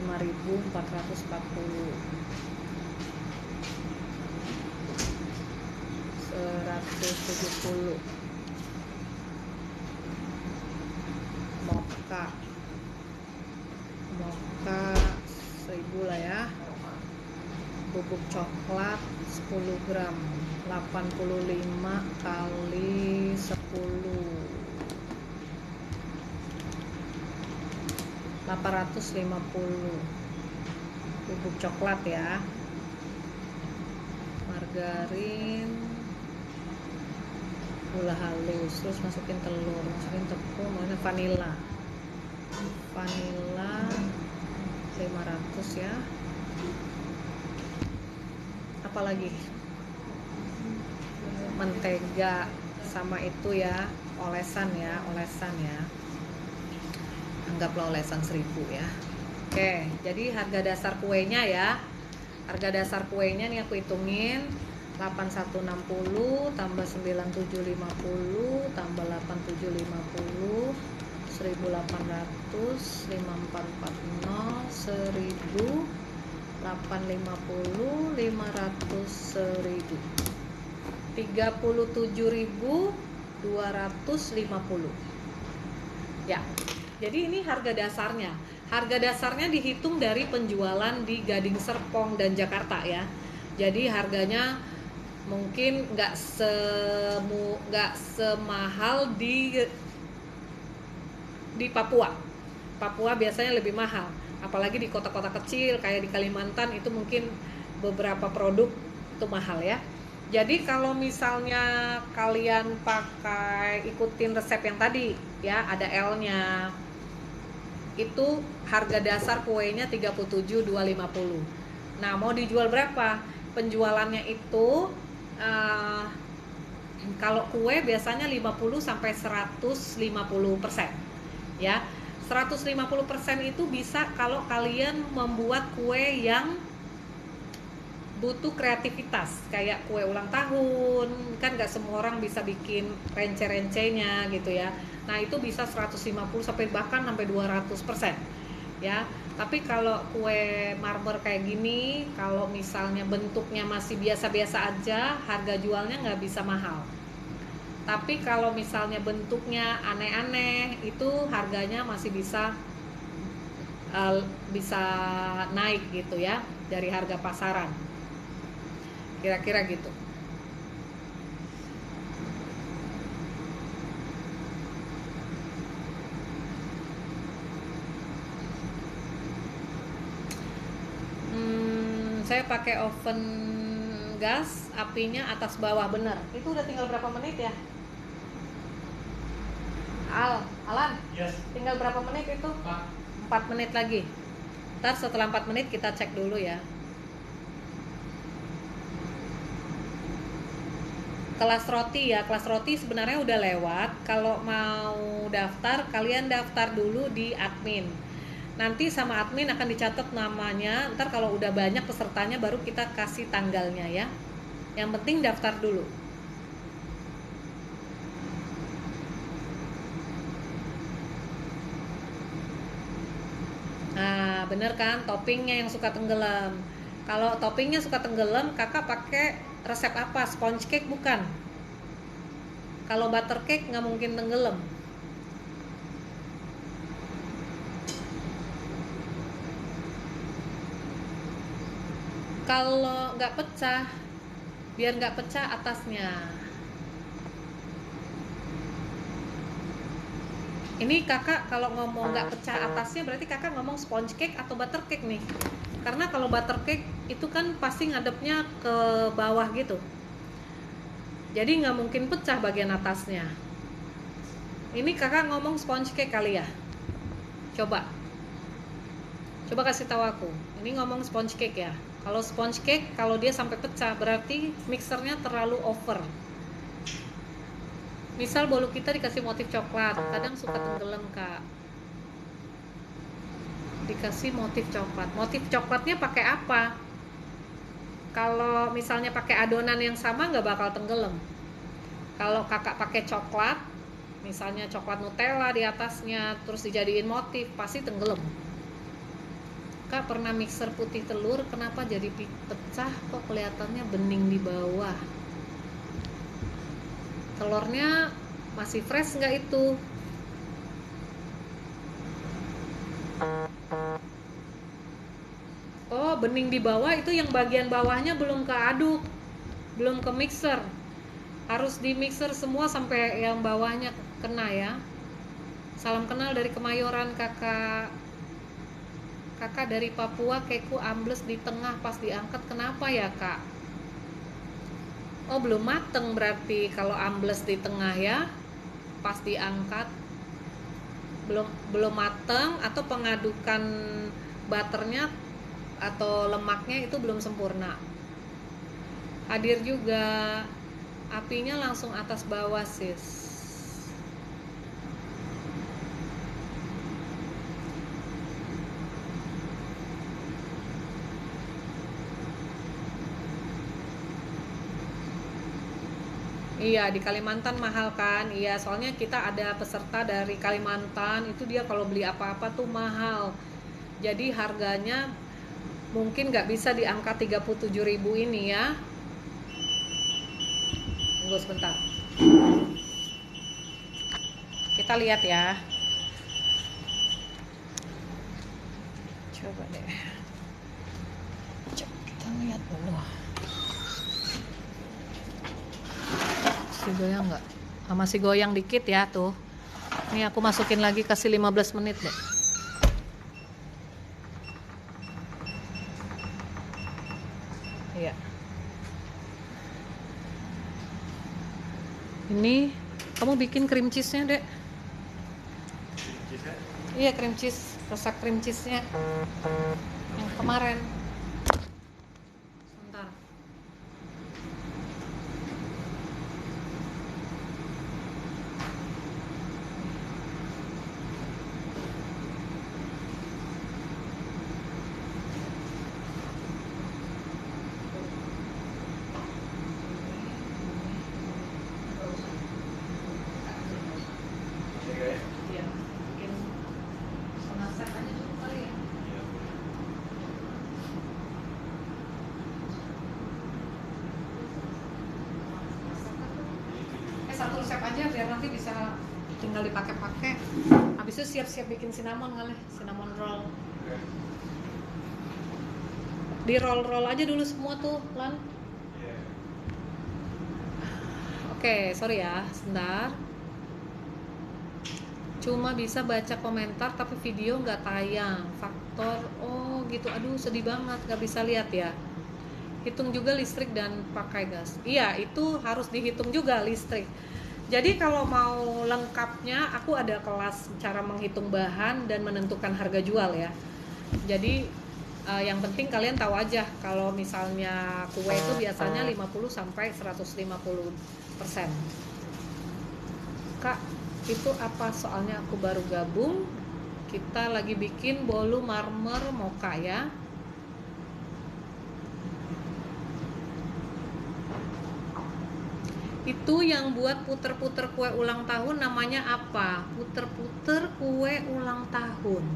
170. Mocha 1.000 lah ya. Bubuk coklat 10 gram 85 kali 10, 850 bubuk coklat ya. Margarin, gula halus, terus masukin telur, masukin tepung, mana vanila 500 ya. Apalagi mentega sama itu ya, olesan ya, anggaplah olesan 1.000 ya. Oke, jadi harga dasar kuenya ya, harga dasar kuenya nih aku hitungin 8160 tambah 9750 tambah 8750 1800 5440 1000 850 500 1000 37.250 ya. Jadi ini harga dasarnya. Harga dasarnya dihitung dari penjualan di Gading Serpong dan Jakarta ya. Jadi harganya mungkin nggak semahal di Papua. Papua biasanya lebih mahal, apalagi di kota-kota kecil kayak di Kalimantan itu mungkin beberapa produk itu mahal ya. Jadi kalau misalnya kalian ikutin resep yang tadi ya, ada L-nya. Itu harga dasar kuenya 37.250. Nah, mau dijual berapa? Penjualannya itu kalau kue biasanya 50 sampai 150% ya. 150% itu bisa kalau kalian membuat kue yang butuh kreativitas, kayak kue ulang tahun, kan gak semua orang bisa bikin rence-rencenya gitu ya. Nah itu bisa 150 sampai bahkan sampai 200% ya. Tapi kalau kue marmer kayak gini, kalau misalnya bentuknya masih biasa-biasa aja, harga jualnya nggak bisa mahal. Tapi kalau misalnya bentuknya aneh-aneh, itu harganya masih bisa naik gitu ya, dari harga pasaran. Kira-kira gitu. Saya pakai oven gas, apinya atas bawah bener. Itu udah tinggal berapa menit ya? Alan,
Yes.
tinggal berapa menit itu?
Pak.
4 menit lagi. Ntar setelah 4 menit kita cek dulu ya. Kelas roti sebenarnya udah lewat. Kalau mau daftar, kalian daftar dulu di admin. Nanti sama admin akan dicatat namanya. Ntar kalau udah banyak pesertanya baru kita kasih tanggalnya ya. Yang penting daftar dulu. Nah, bener kan, toppingnya yang suka tenggelam. Kalau toppingnya suka tenggelam, kakak pakai resep apa? Sponge cake bukan? Kalau butter cake nggak mungkin tenggelam. Kalau nggak pecah, biar nggak pecah atasnya. Ini kakak kalau ngomong nggak pecah atasnya berarti kakak ngomong sponge cake atau butter cake nih. Karena kalau butter cake itu kan pasti ngadepnya ke bawah gitu. Jadi nggak mungkin pecah bagian atasnya. Ini kakak ngomong sponge cake kali ya. Coba kasih tahu aku. Ini ngomong sponge cake ya. Kalau sponge cake kalau dia sampai pecah berarti mixernya terlalu over. Misal bolu kita dikasih motif coklat, kadang suka tenggelam kak. Dikasih motif coklat. Motif coklatnya pakai apa? Kalau misalnya pakai adonan yang sama nggak bakal tenggelam. Kalau kakak pakai coklat, misalnya coklat Nutella di atasnya, terus dijadiin motif, pasti tenggelam. Kak pernah mixer putih telur, kenapa jadi pecah? Kok kelihatannya bening di bawah? Telurnya masih fresh nggak itu? Oh, bening di bawah itu yang bagian bawahnya belum keaduk, belum ke mixer. Harus di mixer semua sampai yang bawahnya kena ya. Salam kenal dari Kemayoran kakak. Kakak dari Papua, keku ambles di tengah pas diangkat, kenapa ya kak? Oh belum mateng berarti kalau ambles di tengah ya, pas diangkat belum mateng, atau pengadukan butternya atau lemaknya itu belum sempurna. Hadir juga, apinya langsung atas bawah sis. Iya, di Kalimantan mahal kan? Iya, soalnya kita ada peserta dari Kalimantan, itu dia kalau beli apa-apa tuh mahal. Jadi harganya mungkin nggak bisa di angka 37.000 ini ya. Tunggu sebentar. Kita lihat ya. Coba deh. Kita lihat dulu. Masih goyang nggak? Masih goyang dikit ya tuh. Ini aku masukin lagi, kasih 15 menit deh. Iya. Ini kamu bikin cream cheese-nya, Dek.
Cheese-nya?
Iya, cream cheese, resep cream cheese-nya yang kemarin. Sebentar.
Iya, guys.
Iya, bikin setengah set aja cukup kali ya.
Iya.
satu resep aja biar nanti bisa tinggal dipakai-pakai. Habis itu siap-siap bikin cinnamon kali, cinnamon roll.
Oke.
Di roll aja dulu semua tuh, Lan.
Iya.
Oke, sorry ya, sebentar. Cuma bisa baca komentar tapi video nggak tayang. Faktor, oh gitu, aduh sedih banget, nggak bisa lihat ya. Hitung juga listrik dan pakai gas. Iya, itu harus dihitung juga listrik. Jadi kalau mau lengkapnya, aku ada kelas cara menghitung bahan dan menentukan harga jual ya. Jadi yang penting kalian tahu aja kalau misalnya kue itu biasanya 50 sampai 150%. Kak, itu apa? Soalnya aku baru gabung. Kita lagi bikin bolu marmer mocha ya. Itu yang buat puter-puter kue ulang tahun namanya apa? Puter-puter kue ulang tahun.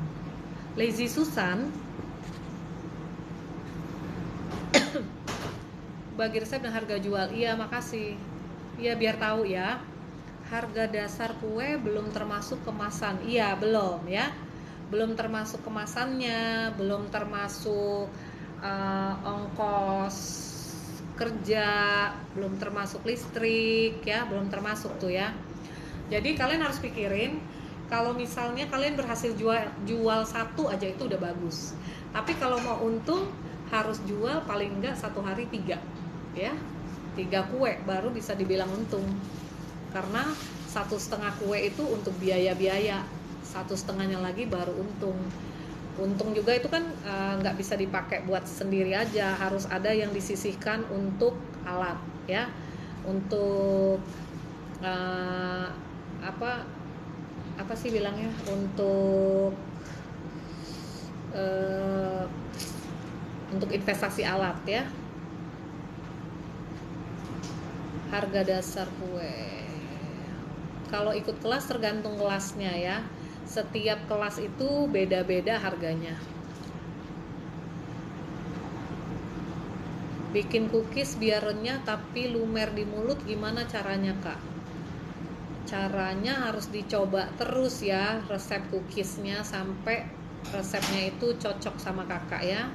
Lazy Susan. Bagi resep dan harga jual. Iya, makasih. Iya, biar tahu ya. Harga dasar kue belum termasuk kemasan. Iya, belum ya. Belum termasuk kemasannya, belum termasuk ongkos kerja, belum termasuk listrik ya, belum termasuk tuh ya. Jadi kalian harus pikirin kalau misalnya kalian berhasil jual satu aja itu udah bagus. Tapi kalau mau untung harus jual paling enggak satu hari 3 ya, 3 kue baru bisa dibilang untung. Karena 1,5 kue itu untuk biaya-biaya, 1,5-nya lagi baru untung. Untung juga itu kan nggak bisa dipakai buat sendiri aja, harus ada yang disisihkan untuk alat ya, untuk apa sih bilangnya, untuk investasi alat ya. Harga dasar kue kalau ikut kelas tergantung kelasnya ya. Setiap kelas itu beda-beda harganya. Bikin cookies biar renyah tapi lumer di mulut gimana caranya, Kak? Caranya harus dicoba terus ya resep cookiesnya sampai resepnya itu cocok sama kakak ya.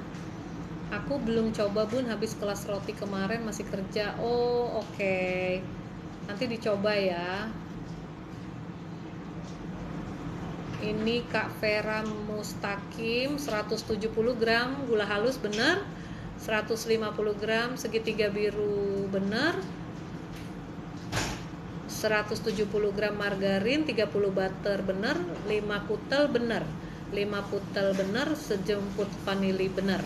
Aku belum coba Bun, habis kelas roti kemarin masih kerja. Oh oke. Nanti dicoba ya. Ini Kak Vera Mustaqim 170 gram gula halus bener, 150 gram segitiga biru bener, 170 gram margarin, 30 butter bener, 5 kutel bener, 5 kutel bener, sejemput vanili bener.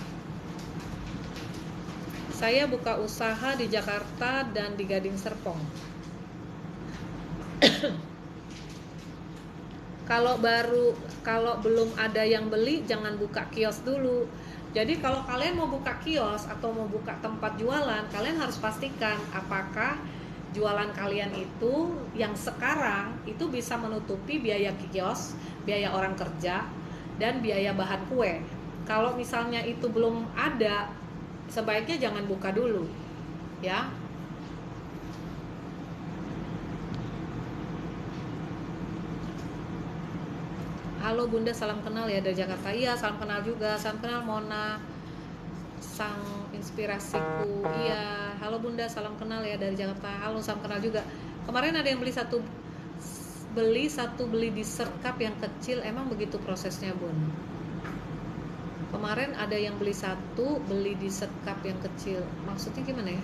Saya buka usaha di Jakarta dan di Gading Serpong. Kalau belum ada yang beli jangan buka kios dulu. Jadi kalau kalian mau buka kios atau mau buka tempat jualan, kalian harus pastikan apakah jualan kalian itu yang sekarang itu bisa menutupi biaya kios, biaya orang kerja, dan biaya bahan kue. Kalau misalnya itu belum ada, sebaiknya jangan buka dulu ya. Halo Bunda, salam kenal ya dari Jakarta. Iya, salam kenal juga. Salam kenal Mona, sang inspirasiku. Iya, halo Bunda, salam kenal ya dari Jakarta. Halo, salam kenal juga. Kemarin ada yang beli satu beli dessert cup yang kecil. Emang begitu prosesnya Bun? Kemarin ada yang beli beli dessert cup yang kecil. Maksudnya gimana ya?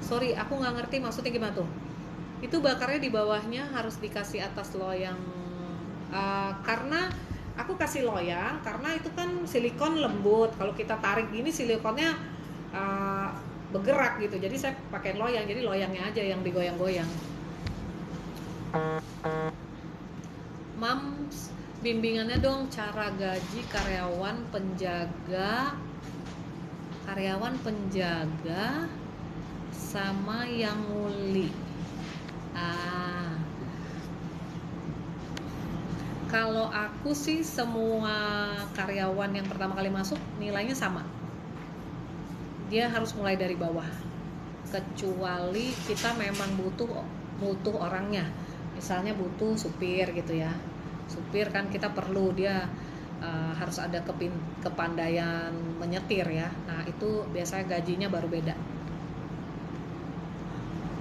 Sorry, aku nggak ngerti maksudnya gimana tuh. Itu bakarnya di bawahnya harus dikasih atas loyang. Karena aku kasih loyang karena itu kan silikon lembut. Kalau kita tarik gini silikonnya bergerak gitu. Jadi saya pakai loyang. Jadi loyangnya aja yang digoyang-goyang. Mams, bimbingannya dong cara gaji karyawan penjaga sama yang nguli. Kalau aku sih semua karyawan yang pertama kali masuk nilainya sama. Dia harus mulai dari bawah. Kecuali kita memang butuh butuh orangnya. Misalnya butuh supir gitu ya, supir kan kita perlu dia harus ada kepandaian menyetir ya. Nah itu biasanya gajinya baru beda.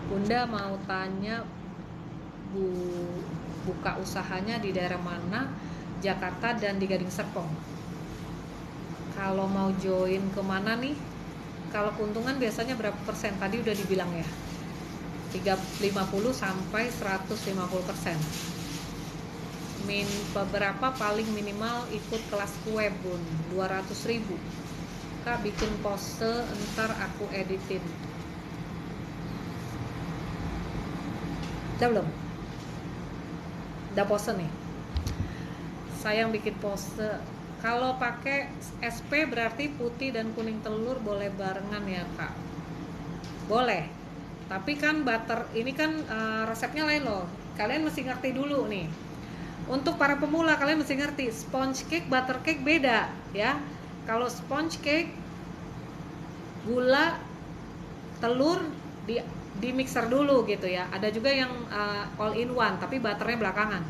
Bunda mau tanya, buka usahanya di daerah mana, Jakarta dan di Gading Serpong. Kalau mau join kemana nih? Kalau keuntungan biasanya berapa persen? Tadi udah dibilang ya, 50 sampai 150%. Beberapa paling minimal ikut kelas kue Bun, 200.000. Kak bikin pose ntar aku editin. Udah belum? Udah pose nih. Sayang bikin pose. Kalau pakai SP berarti putih dan kuning telur boleh barengan ya Kak? Boleh. Tapi kan butter ini kan resepnya lain loh. Kalian mesti ngerti dulu nih. Untuk para pemula kalian mesti ngerti sponge cake, butter cake beda ya. Kalau sponge cake gula, telur di mixer dulu gitu ya. Ada juga yang all in one tapi butternya belakangan.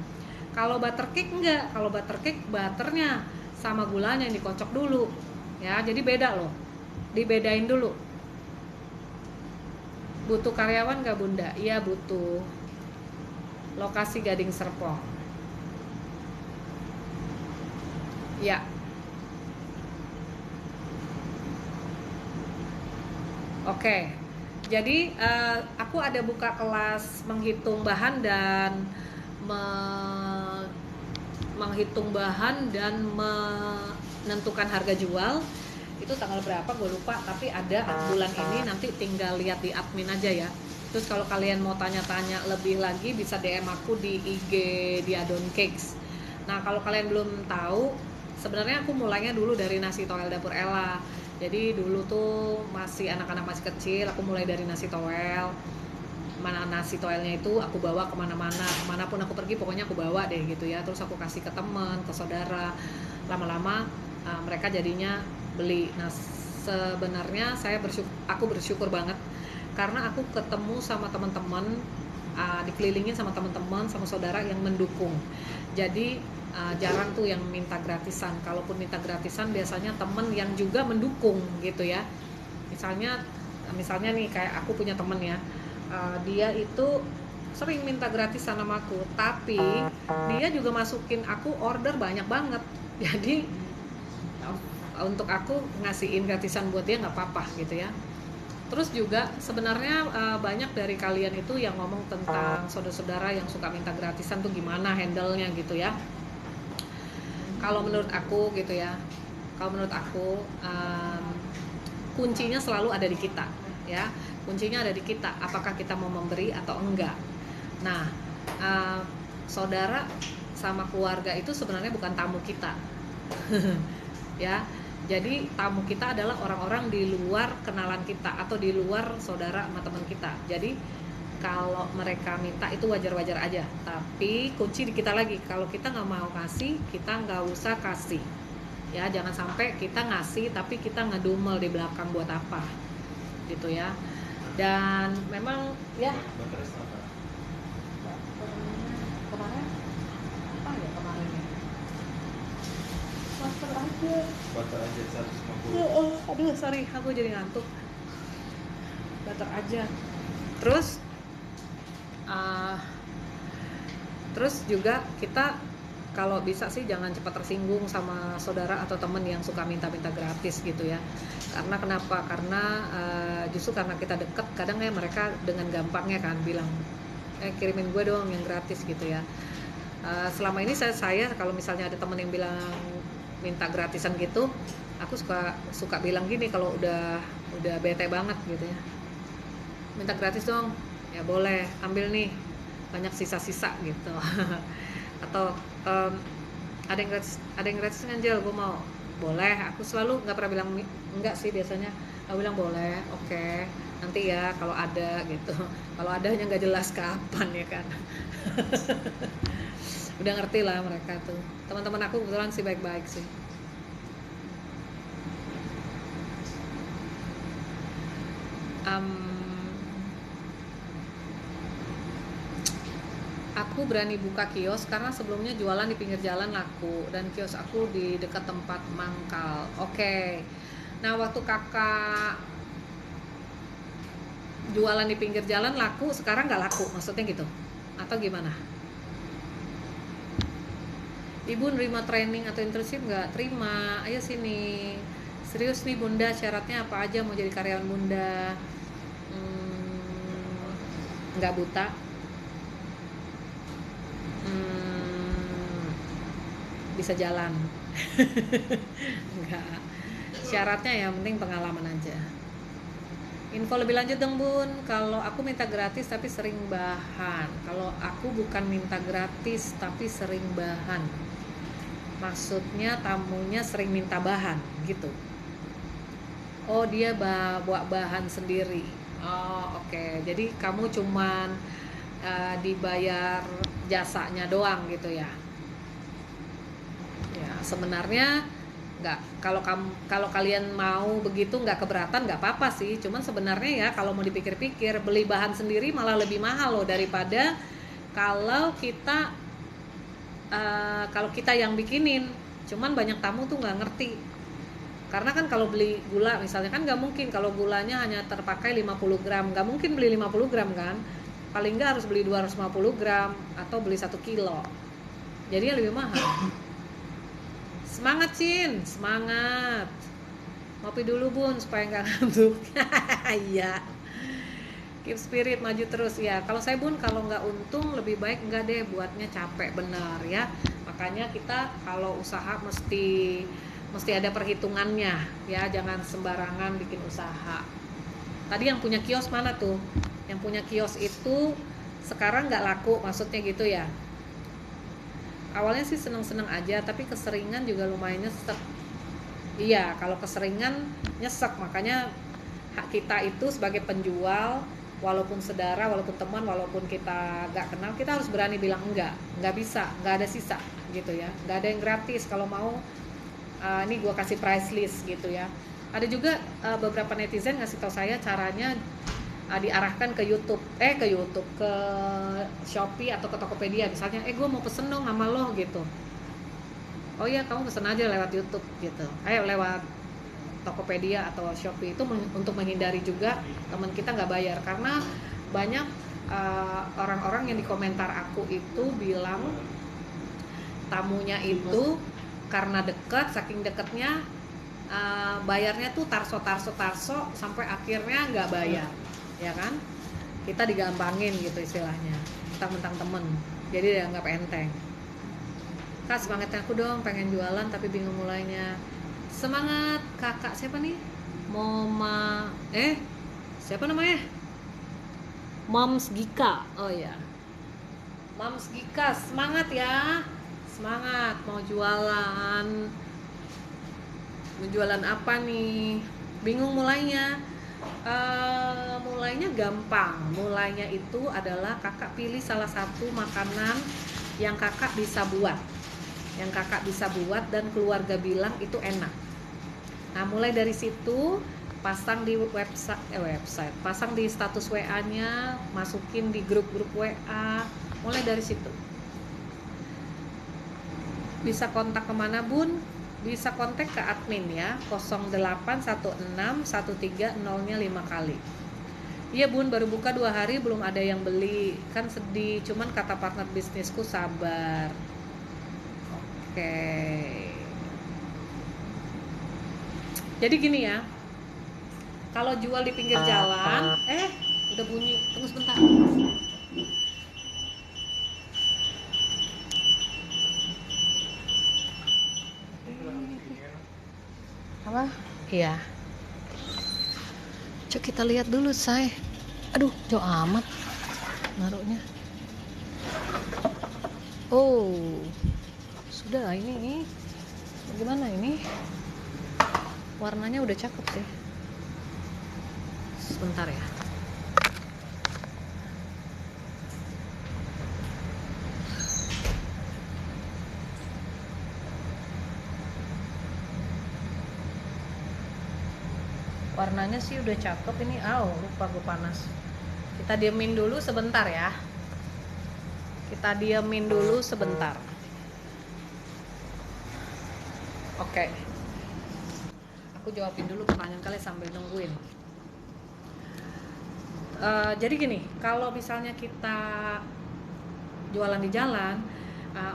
Kalau butter cake enggak. Kalau butter cake butternya sama gulanya yang dikocok dulu ya. Jadi beda loh. Dibedain dulu. Butuh karyawan gak Bunda? Iya butuh. Lokasi Gading Serpong. Ya. Oke. Jadi aku ada buka kelas menghitung bahan dan menghitung bahan dan menentukan harga jual. Itu tanggal berapa gue lupa, tapi ada bulan ini, nanti tinggal lihat di admin aja ya. Terus kalau kalian mau tanya-tanya lebih lagi bisa DM aku di IG Diadon Cakes. Nah kalau kalian belum tahu, sebenarnya aku mulainya dulu dari nasi toel dapur Ella. Jadi dulu tuh masih anak-anak masih kecil, aku mulai dari nasi toel. Mana nasi toelnya itu aku bawa kemana-mana, kemanapun aku pergi pokoknya aku bawa deh gitu ya. Terus aku kasih ke teman, ke saudara. Lama-lama mereka jadinya beli. Nah sebenarnya aku bersyukur banget karena aku ketemu sama teman-teman, dikelilingin sama teman-teman, sama saudara yang mendukung. Jadi jarang tuh yang minta gratisan. Kalaupun minta gratisan biasanya temen yang juga mendukung gitu ya. Misalnya nih kayak aku punya temen ya, dia itu sering minta gratisan sama aku, tapi dia juga masukin aku order banyak banget. Jadi untuk aku ngasihin gratisan buat dia nggak apa-apa gitu ya. Terus juga sebenarnya banyak dari kalian itu yang ngomong tentang saudara-saudara yang suka minta gratisan tuh gimana handle-nya gitu ya. Kalau menurut aku gitu ya, kuncinya selalu ada di kita ya. Kuncinya ada di kita, apakah kita mau memberi atau enggak. Nah saudara sama keluarga itu sebenarnya bukan tamu kita ya. Jadi tamu kita adalah orang-orang di luar kenalan kita atau di luar saudara sama teman kita. Jadi kalau mereka minta itu wajar-wajar aja. Tapi kunci di kita lagi. Kalau kita nggak mau kasih, kita nggak usah kasih. Ya jangan sampai kita ngasih tapi kita ngedumel di belakang buat apa, gitu ya. Dan memang ya. Kemarin apa ya kemarinnya?
Butter aja 150.
Aduh sorry, aku jadi ngantuk. Butter aja. Terus juga kita kalau bisa sih jangan cepat tersinggung sama saudara atau temen yang suka minta-minta gratis gitu ya. Karena kenapa? Karena justru karena kita deket, kadang ya mereka dengan gampangnya kan bilang, kirimin gue dong yang gratis gitu ya. Selama ini saya kalau misalnya ada temen yang bilang minta gratisan gitu, aku suka bilang gini kalau udah bete banget gitu ya. Minta gratis dong, ya boleh, ambil nih banyak sisa-sisa gitu. Atau ada yang gratis Angel, gue mau, boleh. Aku selalu nggak pernah bilang enggak sih, biasanya aku bilang boleh, oke, nanti ya kalau ada gitu. Kalau adanya nggak jelas kapan ya kan. Udah ngerti lah mereka tuh, teman-teman aku kebetulan sih baik-baik sih. Aku berani buka kios karena sebelumnya jualan di pinggir jalan laku dan kios aku di dekat tempat mangkal. Oke. Nah, waktu kakak jualan di pinggir jalan laku, sekarang nggak laku, maksudnya gitu? Atau gimana? Ibu nerima training atau internship nggak? Terima, ayo sini. Serius nih bunda, syaratnya apa aja mau jadi karyawan bunda? Nggak buta. Bisa jalan. Enggak. Syaratnya yang penting pengalaman aja. Info lebih lanjut dong bun. Kalau aku minta gratis tapi sering bahan. Kalau aku bukan minta gratis tapi sering bahan. Maksudnya tamunya sering minta bahan gitu. Oh dia bawa bahan sendiri. Oh oke. Jadi kamu cuman dibayar jasanya doang gitu ya. Ya sebenarnya nggak, kalau kalian mau begitu nggak keberatan nggak apa-apa sih, cuman sebenarnya ya kalau mau dipikir-pikir beli bahan sendiri malah lebih mahal loh daripada kalau kita yang bikinin. Cuman banyak tamu tuh nggak ngerti, karena kan kalau beli gula misalnya kan nggak mungkin, kalau gulanya hanya terpakai 50 gram nggak mungkin beli 50 gram kan, paling nggak harus beli 250 gram atau beli 1 kilo, jadi lebih mahal. Semangat Cin, semangat. Ngopi dulu bun supaya nggak ngantuk. Iya. Keep spirit, maju terus ya. Kalau saya bun, kalau nggak untung lebih baik nggak deh, buatnya capek benar ya. Makanya kita kalau usaha mesti ada perhitungannya ya, jangan sembarangan bikin usaha. Tadi yang punya kios mana tuh? Yang punya kios itu sekarang nggak laku, maksudnya gitu ya. Awalnya sih seneng-seneng aja, tapi keseringan juga lumayan nyesek. Iya, kalau keseringan nyesek, makanya hak kita itu sebagai penjual, walaupun saudara, walaupun teman, walaupun kita gak kenal, kita harus berani bilang enggak bisa, nggak ada sisa gitu ya, nggak ada yang gratis. Kalau mau ini gue kasih price list gitu ya. Ada juga beberapa netizen ngasih tahu saya caranya diarahkan ke YouTube, ke Shopee atau ke Tokopedia misalnya, gue mau pesen dong sama lo gitu. Oh iya, kamu pesen aja lewat YouTube gitu, lewat Tokopedia atau Shopee. Itu untuk menghindari juga teman kita nggak bayar, karena banyak orang-orang yang di komentar aku itu bilang tamunya itu karena dekat, saking dekatnya bayarnya tuh tarso sampai akhirnya nggak bayar, ya kan? Kita digampangin gitu istilahnya, mentang-mentang temen, jadi dianggap enteng. Kak semangatin aku dong, pengen jualan tapi bingung mulainya. Semangat kakak siapa nih? Siapa namanya? Moms Gika. Oh ya, Moms Gika, semangat ya, semangat. Mau jualan apa nih? Bingung mulainya. Mulainya gampang. Mulainya itu adalah kakak pilih salah satu makanan yang kakak bisa buat, dan keluarga bilang itu enak. Nah mulai dari situ pasang di website, pasang di status WA-nya, masukin di grup-grup WA. Mulai dari situ. Bisa kontak kemana bun? Bisa kontak ke admin ya, 081613 0-nya 5 kali. Iya bun, baru buka 2 hari belum ada yang beli, kan sedih. Cuman kata partner bisnisku sabar. Oke. Jadi gini ya, kalau jual di pinggir jalan, udah bunyi, tunggu sebentar. Apa? Iya. Coba kita lihat dulu, say. Aduh, jauh amat naruhnya. Oh, sudah ini gimana ini? Warnanya udah cakep sih. Sebentar ya. Warnanya sih udah cakep ini. Lupa gue panas. Kita diemin dulu sebentar ya. Kita diamin dulu sebentar. Oke. Aku jawabin dulu pertanyaan kalian sambil nungguin. Jadi gini, kalau misalnya kita jualan di jalan,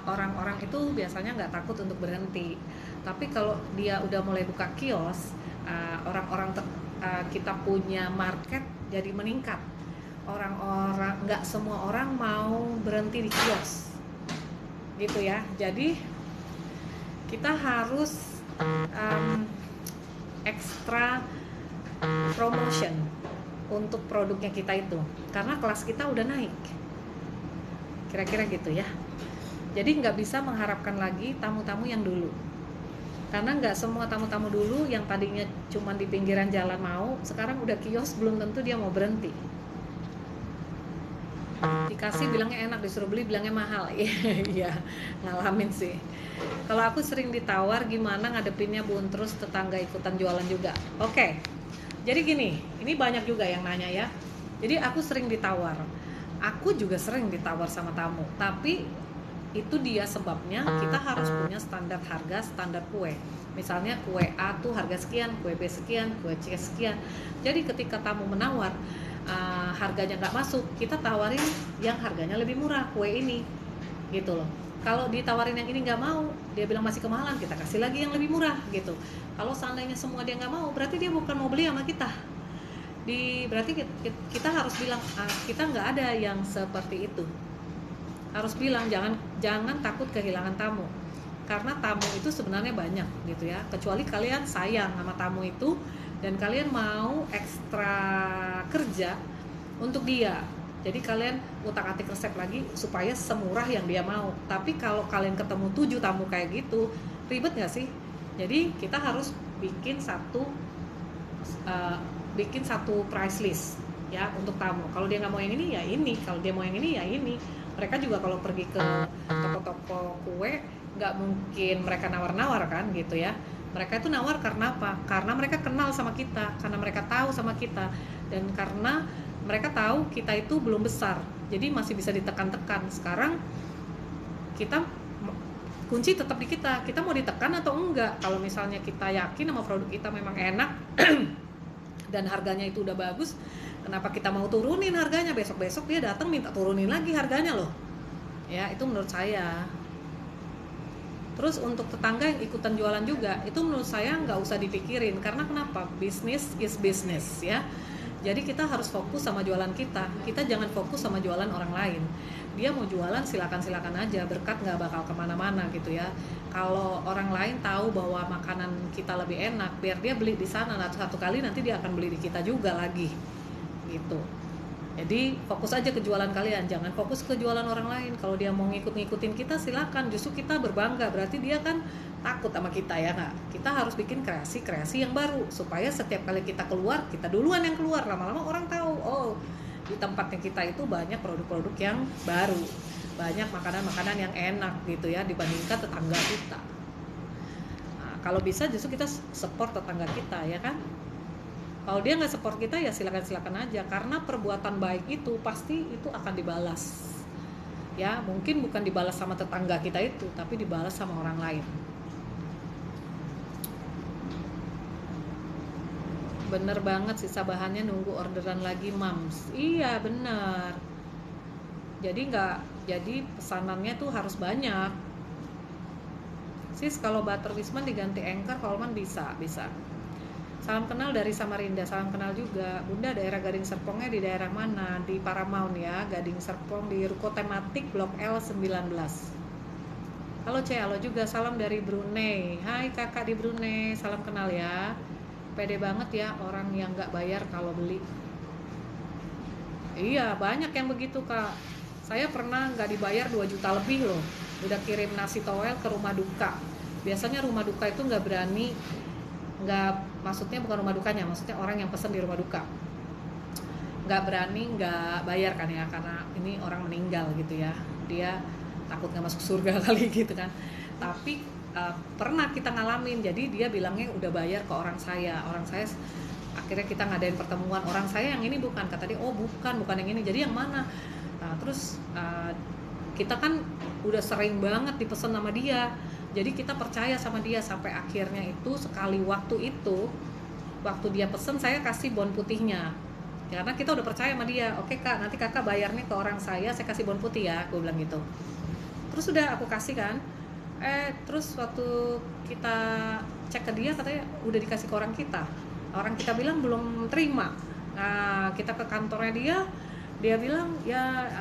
orang-orang itu biasanya nggak takut untuk berhenti. Tapi kalau dia udah mulai buka kios, orang-orang kita punya market jadi meningkat. Orang-orang, nggak semua orang mau berhenti di kios, gitu ya. Jadi kita harus extra promotion untuk produknya kita itu, karena kelas kita udah naik, kira-kira gitu ya. Jadi nggak bisa mengharapkan lagi tamu-tamu yang dulu, karena nggak semua tamu-tamu dulu yang tadinya cuma di pinggiran jalan mau, sekarang udah kios belum tentu dia mau berhenti. Dikasih bilangnya enak, disuruh beli bilangnya mahal. Iya, ngalamin sih. Kalau aku sering ditawar, gimana ngadepinnya Bun, terus tetangga ikutan jualan juga. Oke. Jadi gini, ini banyak juga yang nanya ya. Jadi aku sering ditawar. Aku juga sering ditawar sama tamu. Tapi itu dia sebabnya kita harus punya standar harga, standar kue. Misalnya kue A tuh harga sekian, kue B sekian, kue C sekian. Jadi ketika tamu menawar, harganya nggak masuk, kita tawarin yang harganya lebih murah, kue ini, gitu loh. Kalau ditawarin yang ini nggak mau, dia bilang masih kemahalan, kita kasih lagi yang lebih murah, gitu. Kalau seandainya semua dia nggak mau, berarti dia bukan mau beli sama kita. Berarti kita harus bilang, kita nggak ada yang seperti itu. Harus bilang, jangan takut kehilangan tamu, karena tamu itu sebenarnya banyak, gitu ya. Kecuali kalian sayang sama tamu itu dan kalian mau ekstra kerja untuk dia. Jadi kalian utak-atik resep lagi supaya semurah yang dia mau. Tapi kalau kalian ketemu 7 tamu kayak gitu, ribet nggak sih? Jadi kita harus bikin satu price list ya untuk tamu. Kalau dia nggak mau yang ini ya ini, kalau dia mau yang ini ya ini. Mereka juga kalau pergi ke toko-toko kue nggak mungkin mereka nawar-nawar kan, gitu ya. Mereka itu nawar karena apa? Karena mereka kenal sama kita, karena mereka tahu sama kita, dan karena mereka tahu kita itu belum besar, jadi masih bisa ditekan-tekan. Sekarang kita kunci tetap di kita mau ditekan atau enggak. Kalau misalnya kita yakin sama produk kita memang enak dan harganya itu udah bagus, kenapa kita mau turunin harganya? Besok-besok dia datang minta turunin lagi harganya loh. Ya, itu menurut saya. Terus untuk tetangga yang ikutan jualan juga, itu menurut saya nggak usah dipikirin. Karena kenapa? Business is business ya. Jadi kita harus fokus sama jualan kita. Kita jangan fokus sama jualan orang lain. Dia mau jualan silakan aja, berkat nggak bakal kemana-mana gitu ya. Kalau orang lain tahu bahwa makanan kita lebih enak, biar dia beli di sana. Nah, satu kali nanti dia akan beli di kita juga lagi gitu. Jadi fokus aja ke jualan kalian, jangan fokus ke jualan orang lain. Kalau dia mau ngikutin kita silakan, justru kita berbangga, berarti dia kan takut sama kita ya nggak? Kita harus bikin kreasi yang baru supaya setiap kali kita keluar, kita duluan yang keluar. Lama-lama orang tahu, oh di tempatnya kita itu banyak produk-produk yang baru, banyak makanan-makanan yang enak gitu ya dibandingkan tetangga kita. Nah, kalau bisa justru kita support tetangga kita ya kan. Kalau dia nggak support kita ya silakan aja, karena perbuatan baik itu pasti itu akan dibalas. Ya, mungkin bukan dibalas sama tetangga kita itu, tapi dibalas sama orang lain. Bener banget, sisa bahannya nunggu orderan lagi, Mams. Iya, bener. Jadi pesanannya tuh harus banyak. Sis, kalau butter Wisman diganti Anchor, Holman bisa. Salam kenal dari Samarinda, salam kenal juga. Bunda, daerah Gading Serpongnya di daerah mana? Di Paramount ya, Gading Serpong di Ruko Tematik Blok L19. Halo C, halo juga, salam dari Brunei. Hai kakak di Brunei, salam kenal ya. Pede banget ya orang yang gak bayar kalau beli. Iya, banyak yang begitu kak. Saya pernah gak dibayar 2 juta lebih loh. Udah kirim nasi towel ke rumah duka. Biasanya rumah duka itu gak berani, maksudnya bukan rumah dukanya, maksudnya orang yang pesen di rumah duka nggak berani nggak bayar kan ya, karena ini orang meninggal gitu ya, dia takut nggak masuk surga kali gitu kan. Tapi pernah kita ngalamin, jadi dia bilangnya udah bayar ke orang saya akhirnya kita ngadain pertemuan, orang saya yang ini bukan, kata dia oh bukan yang ini, jadi yang mana. Nah terus kita kan udah sering banget dipesan sama dia, jadi kita percaya sama dia sampai akhirnya itu sekali waktu dia pesen saya kasih bon putihnya karena kita udah percaya sama dia. Oke kak, nanti kakak bayarnya ke orang saya kasih bon putih ya, gue bilang gitu. Terus udah aku kasih kan, terus waktu kita cek ke dia katanya udah dikasih ke orang kita bilang belum terima. Nah kita ke kantornya dia bilang ya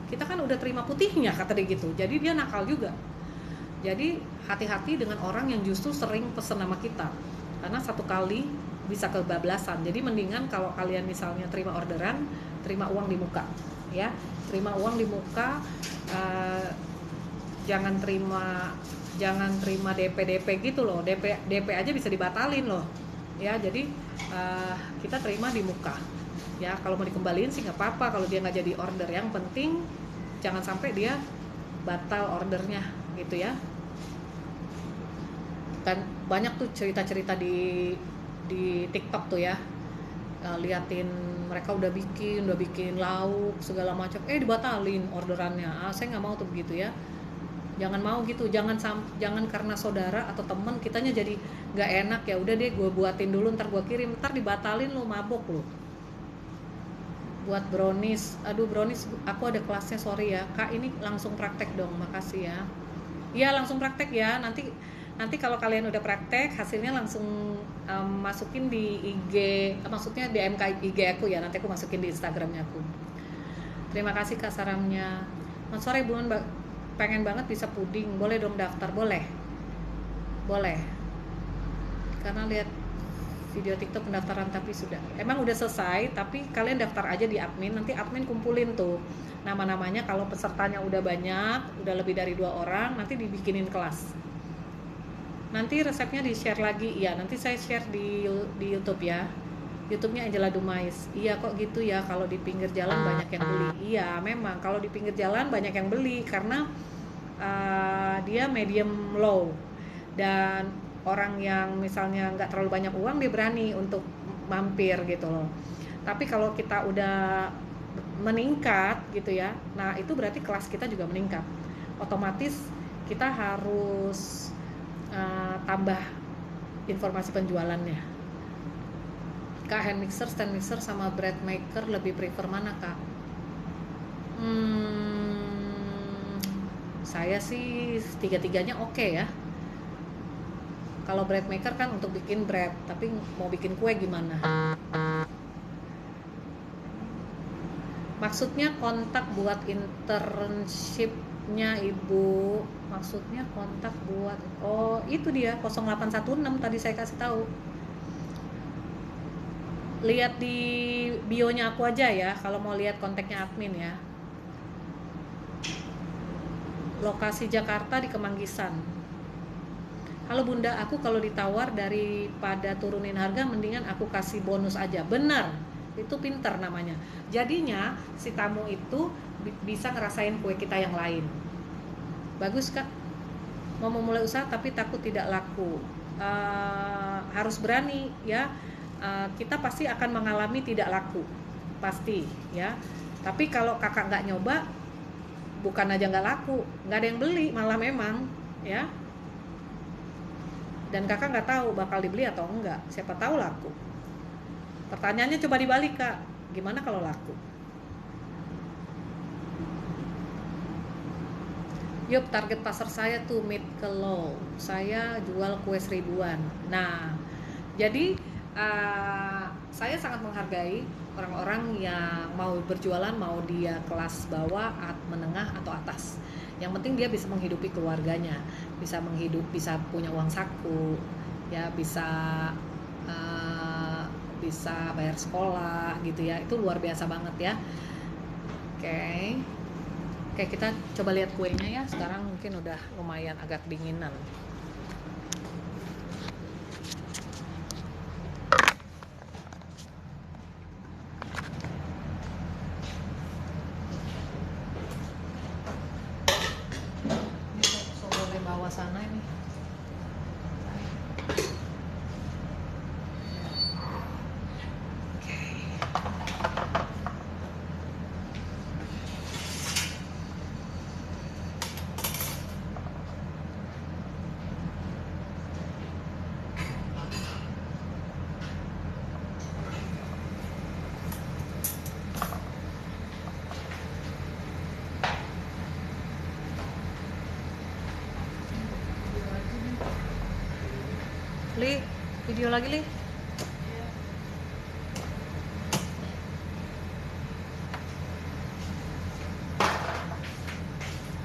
kita kan udah terima putihnya, kata dia gitu. Jadi dia nakal juga. Jadi hati-hati dengan orang yang justru sering pesen sama kita, karena satu kali bisa kebablasan. Jadi mendingan kalau kalian misalnya terima orderan, terima uang di muka ya, terima uang di muka, jangan terima DP gitu loh. DP aja bisa dibatalin loh ya. Jadi kita terima di muka ya. Kalau mau dikembaliin sih nggak apa-apa kalau dia nggak jadi order, yang penting jangan sampai dia batal ordernya gitu ya. Kan banyak tuh cerita-cerita di TikTok tuh ya, liatin mereka udah bikin lauk segala macam, dibatalin orderannya. Saya nggak mau tuh begitu ya. Jangan mau gitu, jangan karena saudara atau temen kitanya jadi nggak enak, ya udah deh gue buatin dulu ntar gue kirim, ntar dibatalin lo, mabok lo. Buat brownies, aduh brownies aku ada kelasnya, sorry ya kak, ini langsung praktek dong, makasih ya. Iya langsung praktek ya, nanti kalau kalian udah praktek hasilnya langsung masukin di IG, maksudnya di MK IG aku ya, nanti aku masukin di Instagramnya aku. Terima kasih kak sarannya. Sore bulan pengen banget bisa puding, boleh dong daftar? Boleh karena lihat video TikTok pendaftaran tapi emang udah selesai, tapi kalian daftar aja di admin, nanti admin kumpulin tuh nama-namanya. Kalau pesertanya udah banyak, udah lebih dari 2 orang, nanti dibikinin kelas. Nanti resepnya di share lagi ya, nanti saya share di YouTube ya, YouTube-nya Angela Dumais. Iya kok gitu ya, kalau di pinggir jalan banyak yang beli. Iya memang kalau di pinggir jalan banyak yang beli karena dia medium low, dan orang yang misalnya nggak terlalu banyak uang dia berani untuk mampir gitu loh. Tapi kalau kita udah meningkat gitu ya, nah itu berarti kelas kita juga meningkat, otomatis kita harus tambah informasi penjualannya. Kak, hand mixer, stand mixer sama bread maker lebih prefer mana kak? Saya sih tiga-tiganya oke ya. Kalau bread maker kan untuk bikin bread, tapi mau bikin kue gimana? Maksudnya kontak buat internshipnya ibu, maksudnya kontak buat, oh itu dia 0816 tadi saya kasih tahu. Lihat di bionya aku aja ya kalau mau lihat kontaknya admin ya. Lokasi Jakarta di Kemanggisan. Halo bunda, aku kalau ditawar daripada turunin harga mendingan aku kasih bonus aja. Benar, itu pinter namanya. Jadinya si tamu itu bisa ngerasain kue kita yang lain. Bagus kak. Mau memulai usaha tapi takut tidak laku, harus berani ya. Kita pasti akan mengalami tidak laku, pasti ya. Tapi kalau kakak nggak nyoba, bukan aja nggak laku, nggak ada yang beli malah memang ya. Dan kakak nggak tahu bakal dibeli atau enggak, siapa tahu laku. Pertanyaannya coba dibalik kak, gimana kalau laku? Yup, target pasar saya tuh mid ke low, saya jual kue 1000-an. Nah jadi saya sangat menghargai orang-orang yang mau berjualan, mau dia kelas bawah, menengah atau atas. Yang penting dia bisa menghidupi keluarganya, bisa punya uang saku, ya bisa bayar sekolah gitu ya. Itu luar biasa banget ya. Oke, kita coba lihat kuenya ya. Sekarang mungkin udah lumayan agak dinginan. Sana ini video lagi, Li.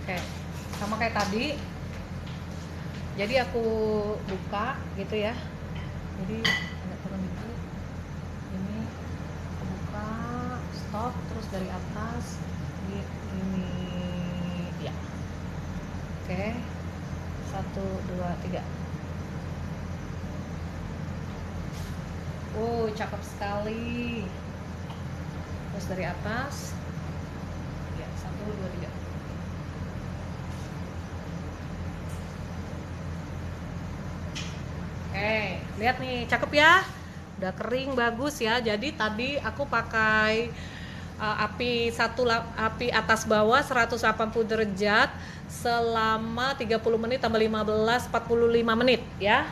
Oke, sama kayak tadi. Jadi aku buka gitu ya. Jadi agak turun dikit. Ini aku buka, stop, terus dari atas ini ya. Oke. 1, 2, 3. Cakep sekali. Terus dari atas ya, 1, 2, 3. Oke, lihat nih, cakep ya. Udah kering, bagus ya. Jadi tadi aku pakai api atas bawah 180 derajat selama 30 menit tambah 15, 45 menit ya.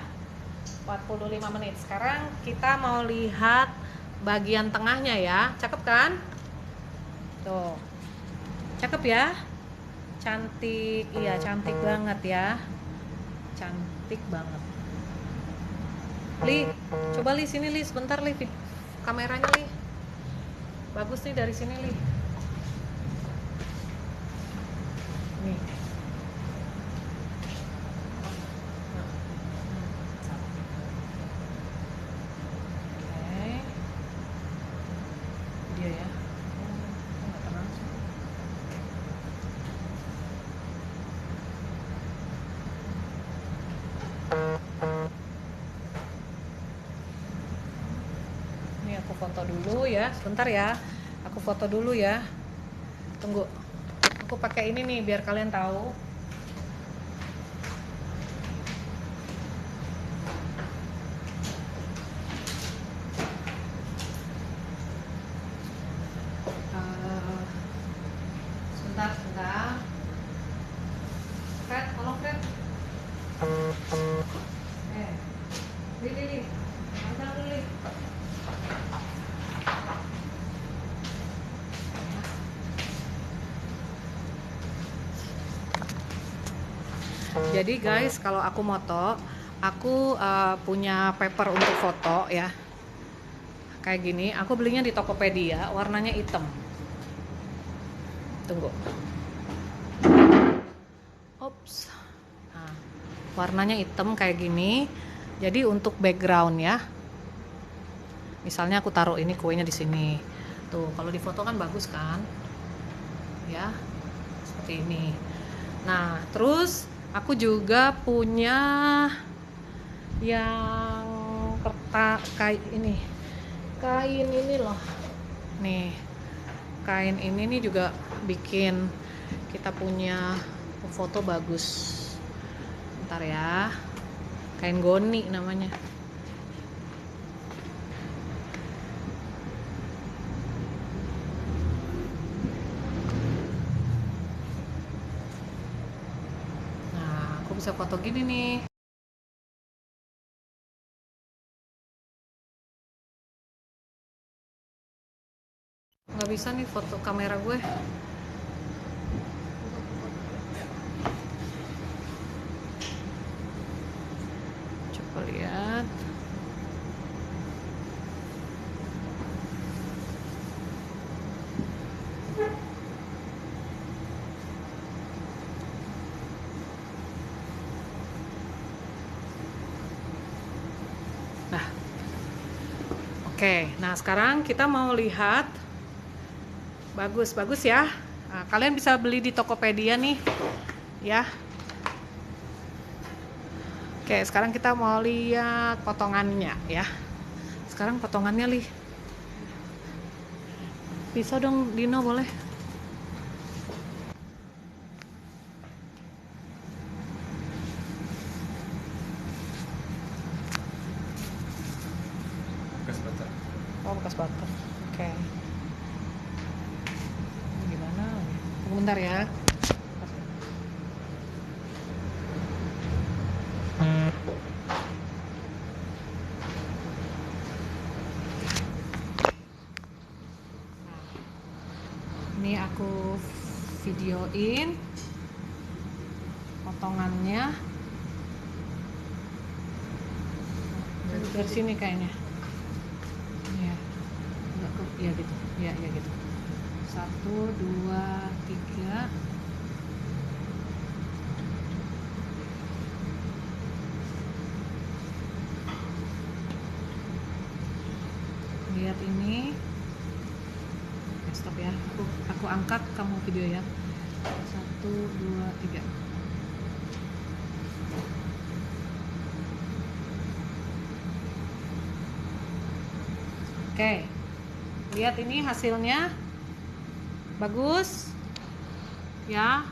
45 menit. Sekarang kita mau lihat bagian tengahnya ya. Cakep kan? Tuh. Cakep ya? Cantik. Iya, cantik banget ya. Cantik banget. Li, coba Li sini Li, sebentar Li, kameranya Li. Bagus nih dari sini Li. Nih. Oke. Dia ya. Nggak terang sih. Ini aku foto dulu ya, sebentar ya. Aku foto dulu ya. Tunggu. Aku pakai ini nih biar kalian tahu. Sebentar. Fred, tolong Fred. Li. Ambil dulu Li. Jadi guys, kalau aku moto, aku punya paper untuk foto ya. Kayak gini, aku belinya di Tokopedia, warnanya hitam. Tunggu. Ops. Nah, warnanya hitam kayak gini. Jadi untuk background ya. Misalnya aku taruh ini kuenya di sini. Tuh, kalau di foto kan bagus kan? Ya. Seperti ini. Nah, terus aku juga punya yang kain ini loh. Nih, kain ini nih juga bikin kita punya foto bagus. Bentar ya, kain goni namanya. Nah, aku bisa foto gini nih. Nggak bisa nih foto kamera gue. Coba lihat. Nah, oke. Nah, sekarang kita mau lihat. Bagus ya. Nah, kalian bisa beli di Tokopedia nih, ya. Oke, sekarang kita mau lihat potongannya ya. Sekarang potongannya Li. Bisa dong Dino, boleh?
Bekas butter.
Oh, bekas butter. Oke. Gimana? Tunggu bentar ya. Ini aku videoin potongannya. Dari sini kayaknya. Ya, enggak ke, ya gitu. Ya gitu. 1, 2, 3. Lihat ini. Oke, stop ya. Aku angkat, kamu video ya. 1, 2, 3. Oke, lihat ini hasilnya bagus ya.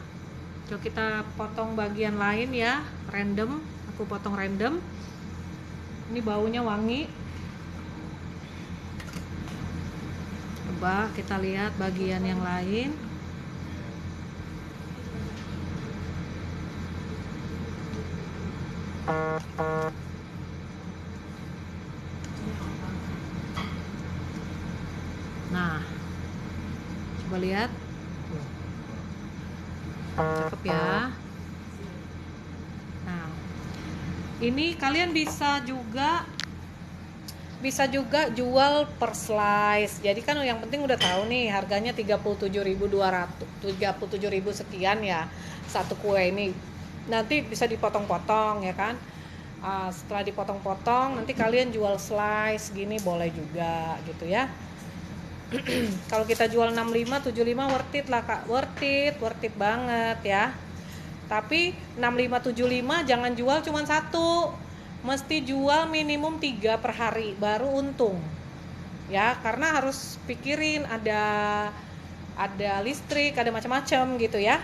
Coba kita potong bagian lain ya, random. Aku potong random. Ini baunya wangi. Coba kita lihat bagian yang lain. Nah, coba lihat. Cakep ya. Nah, ini kalian bisa juga jual per slice. Jadi kan yang penting udah tahu nih harganya 37.200, 37.000 sekian ya satu kue ini. Nanti bisa dipotong-potong ya kan. Setelah dipotong-potong nanti kalian jual slice gini boleh juga gitu ya. Kalau kita jual 65, 75 worth it lah Kak. Worth it banget ya. Tapi 65, 75 jangan jual cuma satu. Mesti jual minimum 3 per hari baru untung. Ya, karena harus pikirin ada listrik, ada macam-macam gitu ya.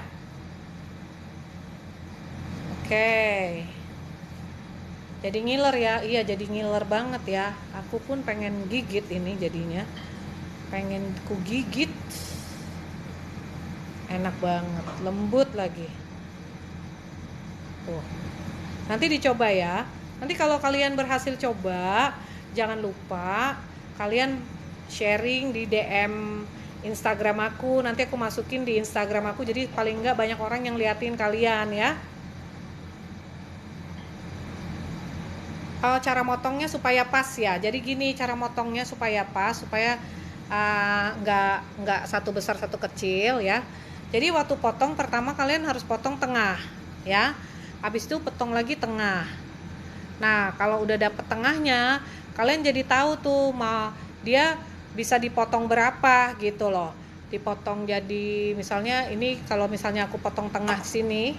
Oke. Jadi ngiler ya. Iya, jadi ngiler banget ya. Aku pun pengen gigit ini jadinya. Pengen ku gigit. Enak banget, lembut lagi. Tuh. Nanti dicoba ya. Nanti kalau kalian berhasil coba, jangan lupa kalian sharing di DM Instagram aku. Nanti aku masukin di Instagram aku, jadi paling enggak banyak orang yang liatin kalian ya. Cara motongnya supaya pas ya. Jadi gini cara motongnya supaya pas, supaya nggak satu besar satu kecil ya. Jadi waktu potong pertama kalian harus potong tengah ya. Habis itu potong lagi tengah. Nah, kalau udah dapet tengahnya, kalian jadi tahu tuh dia bisa dipotong berapa gitu loh. Dipotong jadi misalnya ini kalau misalnya aku potong tengah sini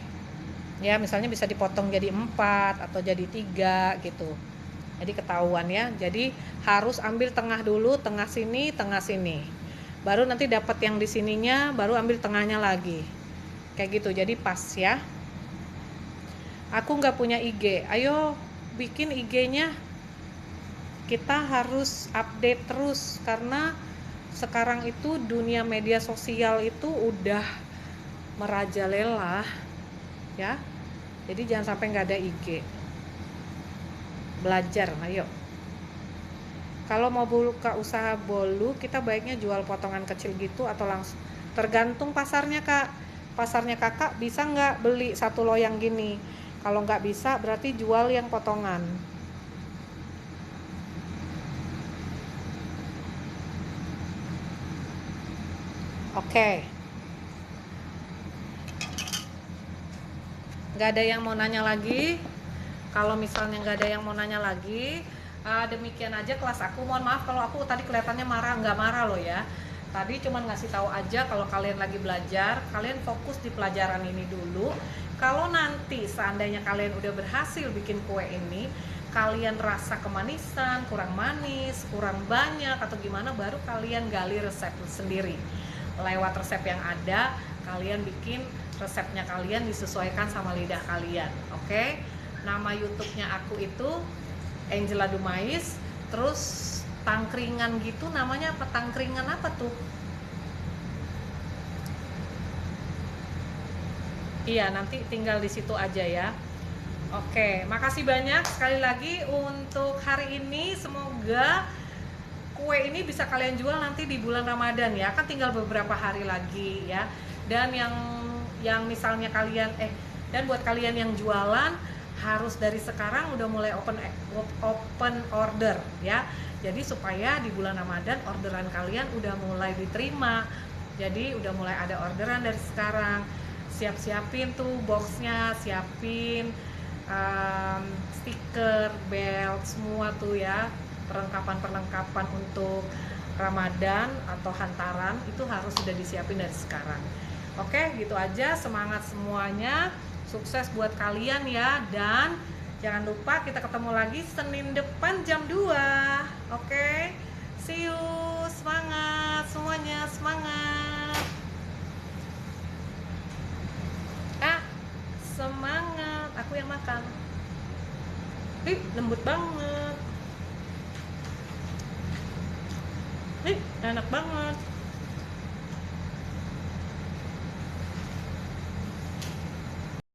ya, misalnya bisa dipotong jadi 4 atau jadi 3 gitu. Jadi ketahuan ya. Jadi harus ambil tengah dulu, tengah sini, baru nanti dapat yang di sininya, baru ambil tengahnya lagi kayak gitu. Jadi pas ya. Aku nggak punya IG, ayo bikin IG-nya. Kita harus update terus karena sekarang itu dunia media sosial itu udah merajalela ya. Jadi jangan sampai nggak ada IG. Belajar, ayo. Kalau mau buka usaha bolu, kita baiknya jual potongan kecil gitu atau langsung. Tergantung pasarnya Kak. Pasarnya Kakak bisa nggak beli satu loyang gini? Kalau nggak bisa, berarti jual yang potongan. Oke. Nggak ada yang mau nanya lagi. Kalau misalnya nggak ada yang mau nanya lagi, demikian aja kelas aku. Mohon maaf kalau aku tadi kelihatannya marah. Nggak marah loh ya. Tadi cuma ngasih tahu aja kalau kalian lagi belajar, kalian fokus di pelajaran ini dulu. Kalau nanti seandainya kalian udah berhasil bikin kue ini, kalian rasa kemanisan, kurang manis, kurang banyak atau gimana, baru kalian gali resep sendiri. Lewat resep yang ada, kalian bikin resepnya kalian disesuaikan sama lidah kalian. Oke? Nama YouTube-nya aku itu Angela Dumais. Terus tangkringan gitu namanya apa? Tangkringan apa tuh? Iya, nanti tinggal di situ aja ya. Oke, makasih banyak sekali lagi untuk hari ini. Semoga kue ini bisa kalian jual nanti di bulan Ramadan ya. Kan tinggal beberapa hari lagi ya. Dan yang misalnya kalian dan buat kalian yang jualan harus dari sekarang udah mulai open order ya. Jadi supaya di bulan Ramadan orderan kalian udah mulai diterima. Jadi udah mulai ada orderan dari sekarang. Siapin tuh boxnya, siapin stiker, belt, semua tuh ya, perlengkapan untuk Ramadan atau hantaran itu harus sudah disiapin dari sekarang. Oke, gitu aja, semangat semuanya, sukses buat kalian ya, dan jangan lupa kita ketemu lagi Senin depan jam 2. Oke, see you, semangat semuanya, semangat. Semangat, aku yang makan. Ih, lembut banget. Ih, enak banget.